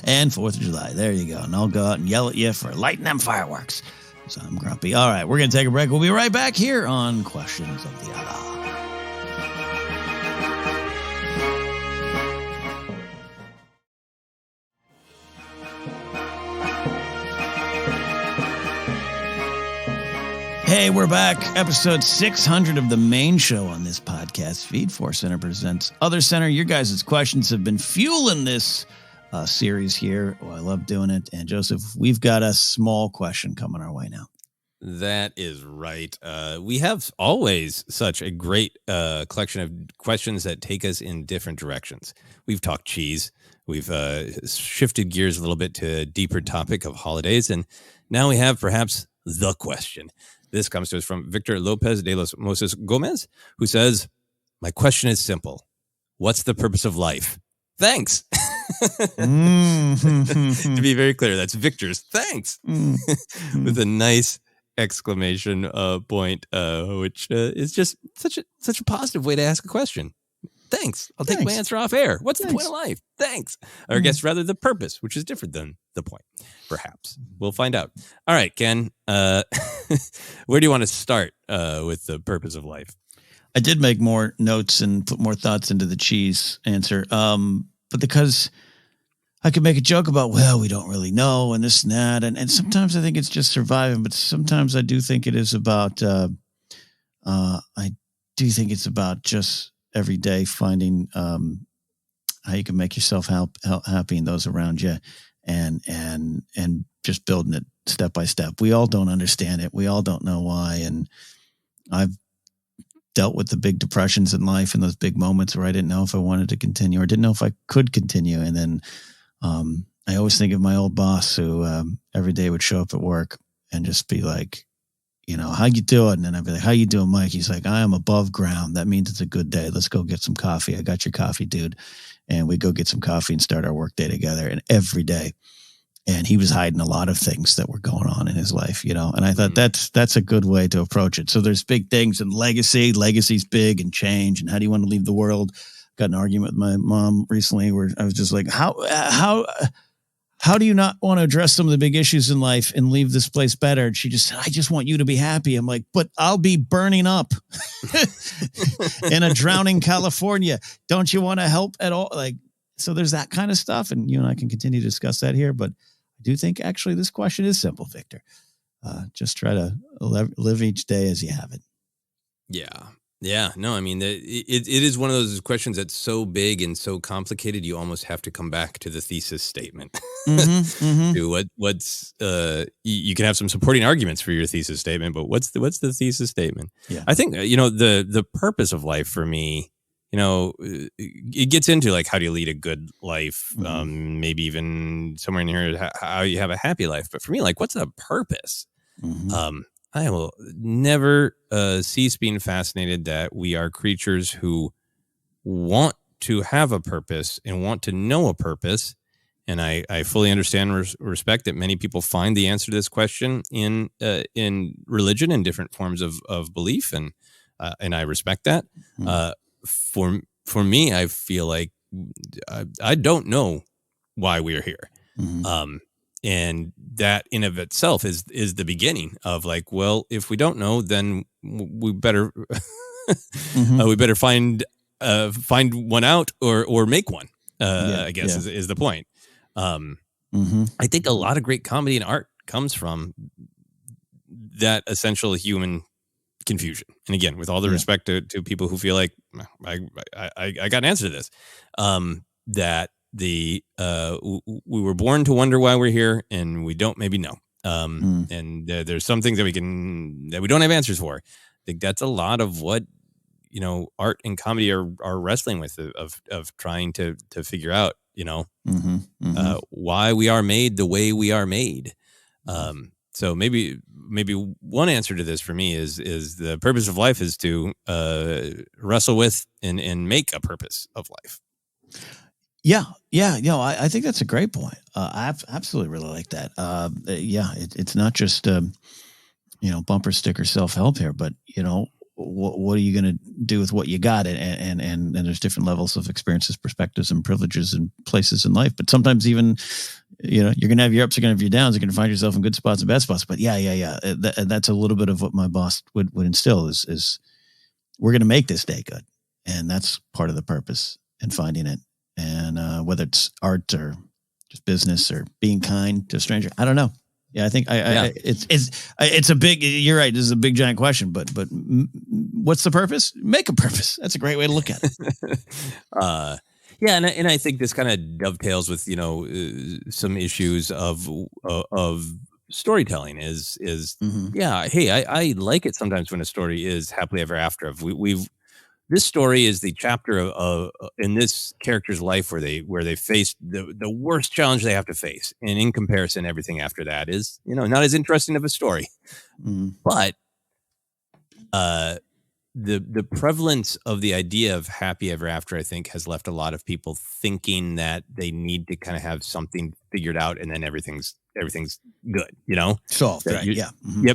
And 4th of July, there you go. And I'll go out and yell at you for lighting them fireworks. So I'm grumpy. All right, we're going to take a break. We'll be right back here on Questions of the Other. Hey, we're back. Episode 600 of the main show on this podcast feed. ForceCenter presents OtherCenter. Your guys' questions have been fueling this series here. Oh, I love doing it. And Joseph, we've got a small question coming our way now. That is right. We have always such a great collection of questions that take us in different directions. We've talked cheese. We've shifted gears a little bit to a deeper topic of holidays. And now we have perhaps the question. This comes to us from Victor Lopez de los Moses Gomez, who says, my question is simple. What's the purpose of life? Thanks. To be very clear, that's Victor's thanks with a nice exclamation point, which is just such a positive way to ask a question. Thanks. I'll take my answer off air. What's the point of life? Thanks. Or I guess rather the purpose, which is different than the point. Perhaps. We'll find out. All right, Ken. Where do you want to start with the purpose of life? I did make more notes and put more thoughts into the cheese answer. But because I could make a joke about, well, we don't really know and this and that. And sometimes I think it's just surviving, but sometimes I do think it is about, just every day finding how you can make yourself happy and those around you and just building it step by step. We all don't understand it. We all don't know why. And I've dealt with the big depressions in life and those big moments where I didn't know if I wanted to continue or didn't know if I could continue. And then I always think of my old boss who every day would show up at work and just be like, how you doing? And I'd be like, how you doing, Mike? He's like, I am above ground. That means it's a good day. Let's go get some coffee. I got your coffee, dude. And we go get some coffee and start our work day together. And every day. And he was hiding a lot of things that were going on in his life, and I thought that's a good way to approach it. So there's big things and legacy's big and change. And how do you want to leave the world? Got an argument with my mom recently where I was just like, how how do you not want to address some of the big issues in life and leave this place better? And she just said, I just want you to be happy. I'm like, but I'll be burning up in a drowning California. Don't you want to help at all? Like, so there's that kind of stuff. And you and I can continue to discuss that here. But I do think actually this question is simple, Victor. Just try to live each day as you have it. Yeah. Yeah. No, I mean, it is one of those questions that's so big and so complicated. You almost have to come back to the thesis statement. To what's you can have some supporting arguments for your thesis statement, but what's the thesis statement? Yeah. I think, the purpose of life for me, it gets into like, how do you lead a good life? Maybe even somewhere in here, how you have a happy life. But for me, like, what's the purpose? I will never cease being fascinated that we are creatures who want to have a purpose and want to know a purpose. And I fully understand and respect that many people find the answer to this question in religion and different forms of belief, and I respect that. For me, I feel like I don't know why we are here. And that in of itself is the beginning of like, well, if we don't know, then we better find one out or make one. I guess is the point. I think a lot of great comedy and art comes from that essential human confusion. And again, with all the respect to people who feel like I got an answer to this, that we were born to wonder why we're here, and we don't maybe know. And there's some things that we don't have answers for. I think that's a lot of what art and comedy are wrestling with, of trying to figure out why we are made the way we are made. So maybe one answer to this for me is the purpose of life is to wrestle with and make a purpose of life. Yeah. I think that's a great point. I absolutely really like that. It's not just bumper sticker self-help here, but what are you going to do with what you got? And there's different levels of experiences, perspectives, and privileges and places in life. But sometimes even, you're going to have your ups, you're going to have your downs, you're going to find yourself in good spots and bad spots. But that's a little bit of what my boss would instill is we're going to make this day good. And that's part of the purpose in finding it. And whether it's art or just business or being kind to a stranger, I don't know. Yeah, I think it's a big. You're right. This is a big giant question, but what's the purpose? Make a purpose. That's a great way to look at it. And I think this kind of dovetails with some issues of storytelling. Hey, I like it sometimes when a story is happily ever after. This story is the chapter of in this character's life where they face the worst challenge they have to face, and in comparison, everything after that is not as interesting of a story. But the prevalence of the idea of happy ever after, I think, has left a lot of people thinking that they need to kind of have something figured out, and then everything's good, Solved, right? Yep.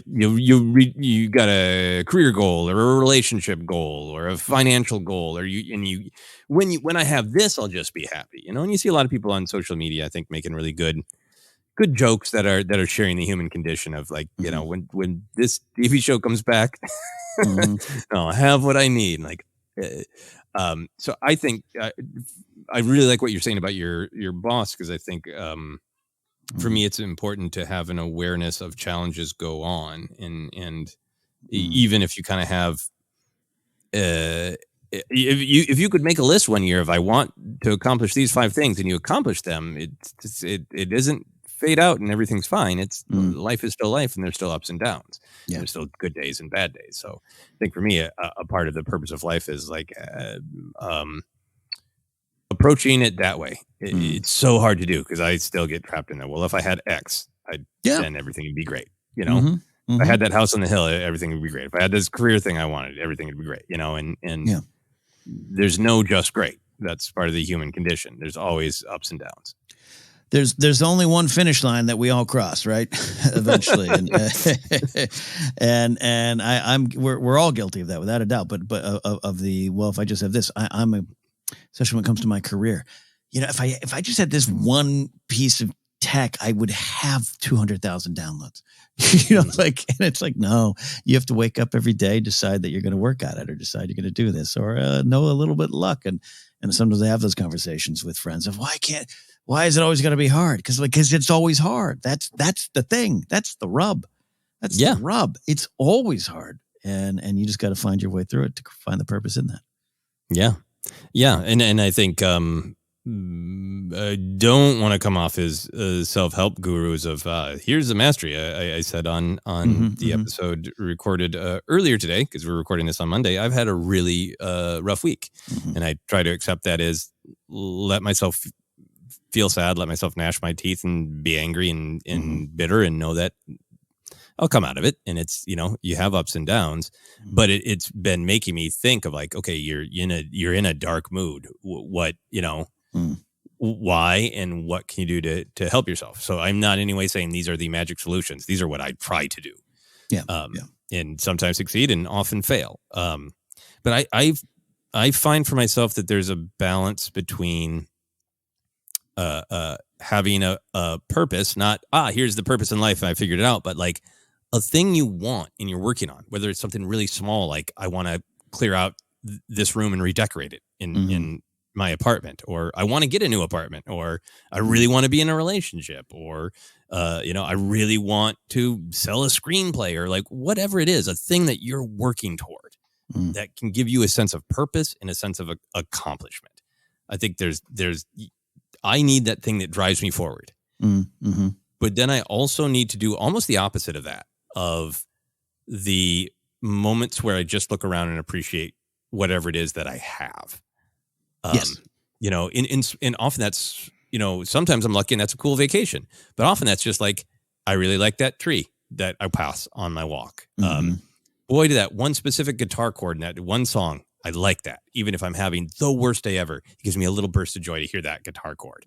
You got a career goal or a relationship goal or a financial goal, or when I have this, I'll just be happy, and you see a lot of people on social media, I think, making really good jokes that are sharing the human condition of like, when this TV show comes back, I'll have what I need. Like, so I think I really like what you're saying about your boss, because I think, for me, it's important to have an awareness of challenges go on, and even if you kind of have, if you could make a list one year of I want to accomplish these 5 things, and you accomplish them, it doesn't fade out and everything's fine. It's life is still life, and there's still ups and downs. Yeah. There's still good days and bad days. So I think for me, a part of the purpose of life is like approaching it that way. It's so hard to do because I still get trapped in that. Well, if I had X, then everything would be great. If I had that house on the hill, everything would be great. If I had this career thing I wanted, everything would be great. And there's no just great. That's part of the human condition. There's always ups and downs. There's only one finish line that we all cross, right? Eventually, and we're all guilty of that without a doubt. But if I just have this, especially when it comes to my career, if I just had this one piece of tech, I would have 200,000 downloads. And it's like, no, you have to wake up every day, decide that you're going to work at it, or decide you're going to do this, or know a little bit of luck. And sometimes I have those conversations with friends of why is it always going to be hard? Because it's always hard. That's the thing. That's the rub. That's the rub. It's always hard. And you just got to find your way through it to find the purpose in that. Yeah. Yeah. And I think, I don't want to come off as self-help gurus of here's the mastery. I said on the episode recorded earlier today, because we're recording this on Monday, I've had a really rough week. And I try to accept that as let myself feel sad, let myself gnash my teeth and be angry and bitter, and know that I'll come out of it. And it's, you have ups and downs, but it's been making me think of like, okay, you're in a dark mood. What, why and what can you do to help yourself? So I'm not in any way saying these are the magic solutions. These are what I try to do. And sometimes succeed and often fail. But I find for myself that there's a balance between having a purpose, not, here's the purpose in life and I figured it out, but like a thing you want and you're working on, whether it's something really small, like I want to clear out this room and redecorate it in my apartment, or I want to get a new apartment, or I really want to be in a relationship, or, I really want to sell a screenplay, or like whatever it is, a thing that you're working toward that can give you a sense of purpose and a sense of accomplishment. I think I need that thing that drives me forward. But then I also need to do almost the opposite of that, of the moments where I just look around and appreciate whatever it is that I have. And often that's, sometimes I'm lucky and that's a cool vacation, but often that's just like, I really like that tree that I pass on my walk. Boy, to that one specific guitar chord in that one song, I like that. Even if I'm having the worst day ever, it gives me a little burst of joy to hear that guitar chord.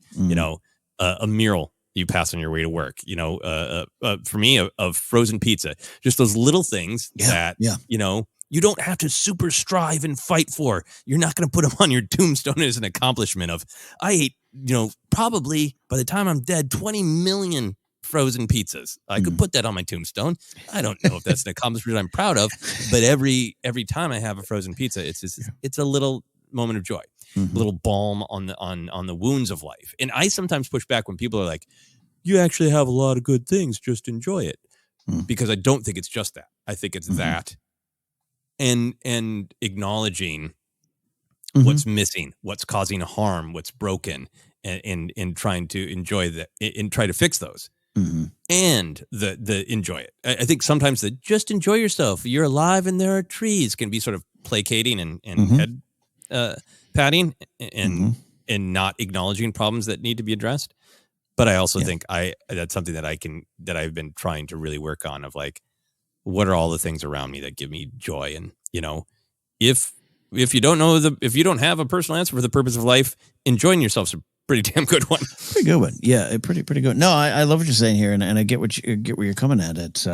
A mural you pass on your way to work, for me, a frozen pizza, just those little things that, you don't have to super strive and fight for. You're not going to put them on your tombstone as an accomplishment of, I ate, probably by the time I'm dead, 20 million frozen pizzas. I could put that on my tombstone. I don't know if that's an accomplishment I'm proud of, but every time I have a frozen pizza, it's a little moment of joy, a little balm on the wounds of life. And I sometimes push back when people are like, you actually have a lot of good things, just enjoy it. Because I don't think it's just that. I think it's that. And acknowledging what's missing, what's causing harm, what's broken, and trying to enjoy that and try to fix those. And the enjoy it. I think sometimes the just enjoy yourself, you're alive and there are trees, can be sort of placating and head patting and not acknowledging problems that need to be addressed. But I also think that's something that I've been trying to really work on, of like, what are all the things around me that give me joy? And, if you don't have a personal answer for the purpose of life, enjoying yourself's a pretty damn good one. Pretty good one. Yeah. Pretty good. No, I love what you're saying here. And I get where you're coming at. It's,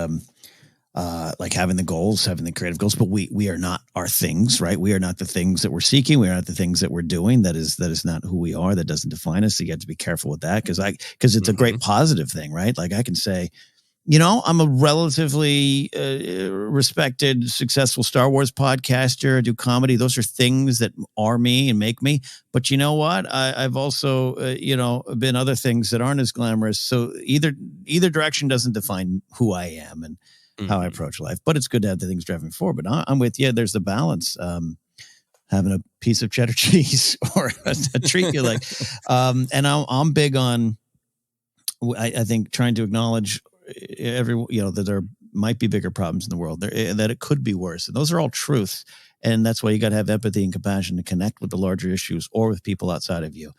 like having the goals, having the creative goals, but we are not our things, right? We are not the things that we're seeking. We are not the things that we're doing. That is not who we are. That doesn't define us. So you have to be careful with that, because it's a great positive thing, right? Like I can say, I'm a relatively respected, successful Star Wars podcaster. I do comedy. Those are things that are me and make me. But you know what? I've also, been other things that aren't as glamorous. So either direction doesn't define who I am and how I approach life. But it's good to have the things driving forward. But I'm with you. There's the balance. Having a piece of cheddar cheese or a treat you like. And I'm big on, I think, trying to acknowledge that there might be bigger problems in the world, that it could be worse. And those are all truths. And that's why you got to have empathy and compassion to connect with the larger issues or with people outside of you.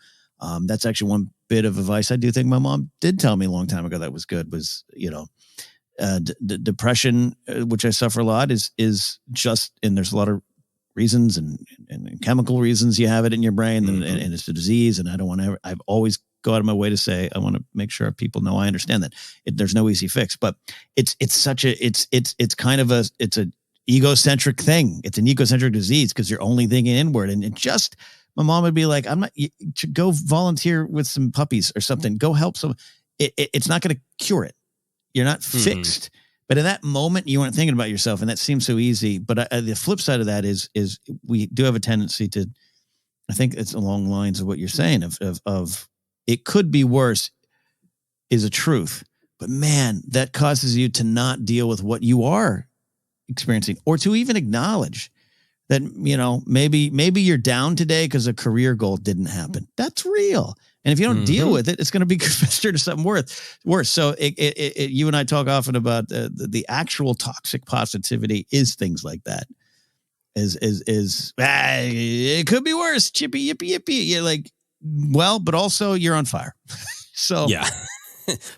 That's actually one bit of advice I do think my mom did tell me a long time ago that was good, was, depression, which I suffer a lot, is just, and there's a lot of reasons and chemical reasons you have it in your brain, and it's a disease. And I don't want to I've always go out of my way to say, I want to make sure people know I understand that there's no easy fix, but it's kind of it's an egocentric thing. It's an egocentric disease because you're only thinking inward. And it just, my mom would be like, go volunteer with some puppies or something. Go help some. it's not going to cure it. You're not fixed. But in that moment, you weren't thinking about yourself, and that seems so easy. But the flip side of that is we do have a tendency to, I think it's along the lines of what you're saying of it could be worse is a truth. But man, that causes you to not deal with what you are experiencing, or to even acknowledge that, maybe you're down today because a career goal didn't happen. That's real. And if you don't deal with it, it's going to be fester to something worse. So you and I talk often about the actual toxic positivity is things like that. It could be worse. Chippy, yippee, yippee. You're like, well, but also you're on fire. So yeah,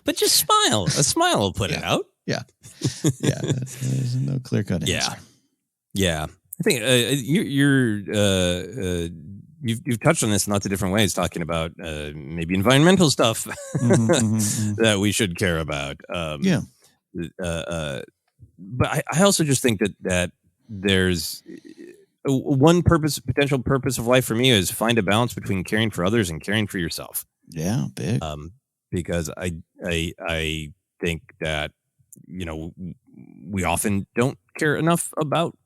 but just smile. A smile will put it out. Yeah. Yeah. There's no clear cut answer. Yeah. I think you've touched on this in lots of different ways, talking about maybe environmental stuff that we should care about. But I also just think that there's one potential purpose of life for me is find a balance between caring for others and caring for yourself. Yeah, big. Because I think that we often don't care enough about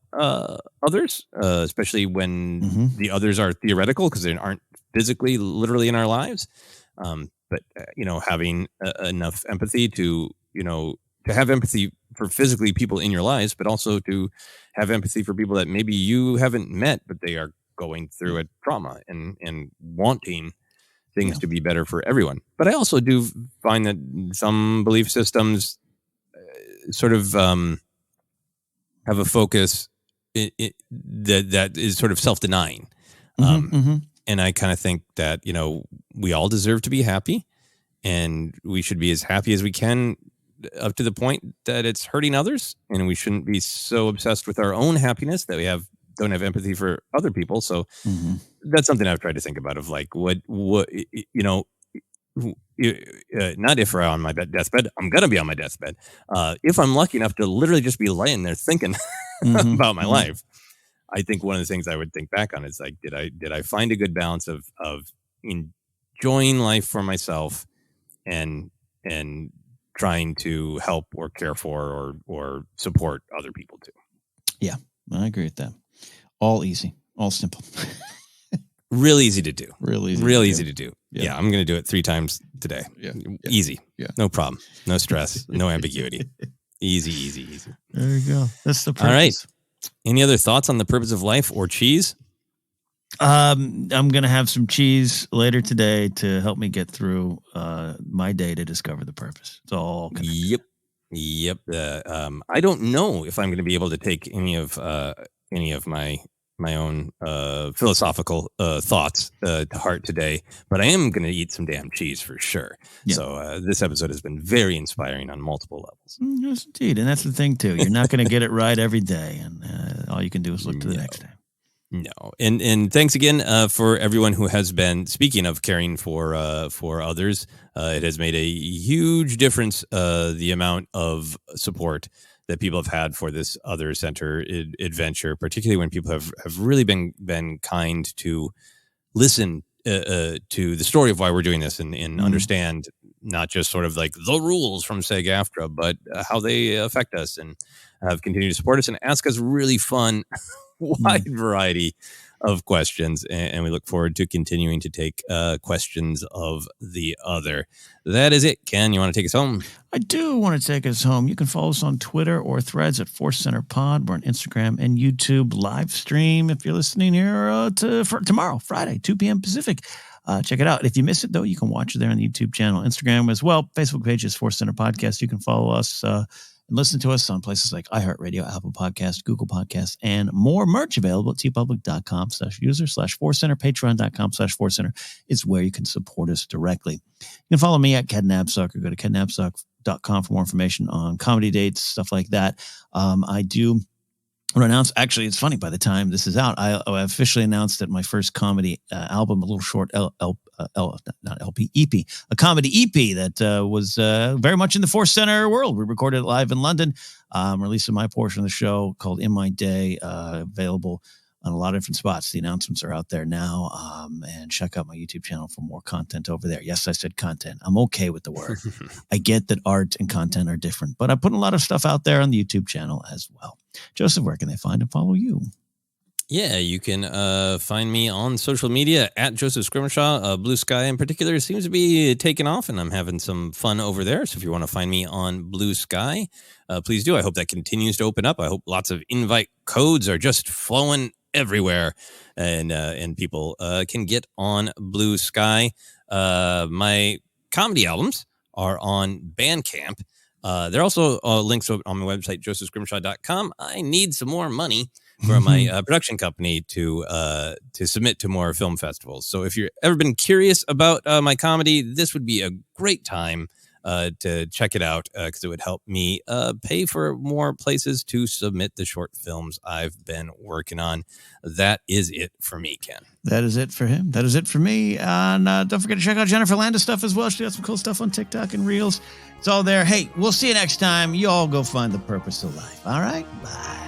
others, especially when the others are theoretical because they aren't physically, literally in our lives. But having enough empathy to have empathy for physically people in your lives, but also to have empathy for people that maybe you haven't met, but they are going through a trauma and wanting things to be better for everyone. But I also do find that some belief systems sort of have a focus that is sort of self-denying. And I kind of think that, we all deserve to be happy, and we should be as happy as we can up to the point that it's hurting others. And we shouldn't be so obsessed with our own happiness that we don't have empathy for other people. So that's something I've tried to think about, of like, what not if we're on my deathbed, I'm going to be on my deathbed. If I'm lucky enough to literally just be laying there thinking about my life, I think one of the things I would think back on is like, did I find a good balance of enjoying life for myself and trying to help or care for or support other people too. Yeah, I agree with that. All easy, all simple. Real easy to do. Real easy to do. Yeah, I'm going to do it 3 times today. Yeah. Easy. Yeah. No problem. No stress. No ambiguity. Easy. There you go. That's the purpose. All right. Any other thoughts on the purpose of life or cheese? I'm going to have some cheese later today to help me get through my day to discover the purpose. It's all connected. Yep. I don't know if I'm going to be able to take any of my own philosophical thoughs to heart today, but I am going to eat some damn cheese for sure. Yeah. So this episode has been very inspiring on multiple levels. Yes, indeed. And that's the thing, too. You're not going to get it right every day, and all you can do is look to the next day. No. And thanks again for everyone who has been, speaking of caring for others. It has made a huge difference, the amount of support that people have had for this OtherCenter adventure, particularly when people have really been kind to listen to the story of why we're doing this and understand not just sort of like the rules from SAG-AFTRA, but how they affect us, and have continued to support us and ask us really fun, wide variety of questions. And we look forward to continuing to take questions of the other. That is it. Ken, you want to take us home? I do want to take us home. You can follow us on Twitter or Threads at ForceCenter Pod. We're on Instagram and YouTube live stream if you're listening here for tomorrow, Friday, 2 p.m. Pacific. Check it out. If you miss it, though, you can watch it there on the YouTube channel, Instagram as well. Facebook page is ForceCenter Podcast. You can follow us and listen to us on places like iHeartRadio, Apple Podcasts, Google Podcasts, and more. Merch available at tpublic.com/user/ForceCenter. Patreon.com/ForceCenter is where you can support us directly. You can follow me at Ken Napzok, or go to KenNapzok.com for more information on comedy dates, stuff like that. I do want to announce, actually, it's funny, by the time this is out, I officially announced that my first comedy album, a little short not LP, EP, a comedy EP that was very much in the ForceCenter world. We recorded it live in London. I'm releasing my portion of the show called In My Day, available on a lot of different spots. The announcements are out there now. And check out my YouTube channel for more content over there. Yes, I said content. I'm okay with the word. I get that art and content are different, but I put a lot of stuff out there on the YouTube channel as well. Joseph, where can they find and follow you? Yeah, you can find me on social media at Joseph Scrimshaw. Blue Sky in particular seems to be taking off, and I'm having some fun over there. So if you want to find me on Blue Sky, please do. I hope that continues to open up. I hope lots of invite codes are just flowing everywhere, and people can get on Blue Sky. My comedy albums are on Bandcamp. There are also links on my website, josephscrimshaw.com. I need some more money for my production company to submit to more film festivals. So if you've ever been curious about my comedy, this would be a great time to check it out, because it would help me pay for more places to submit the short films I've been working on. That is it for me, Ken. That is it for him. That is it for me. And don't forget to check out Jennifer Landis' stuff as well. She got some cool stuff on TikTok and Reels. It's all there. Hey, we'll see you next time. You all go find the purpose of life. All right? Bye.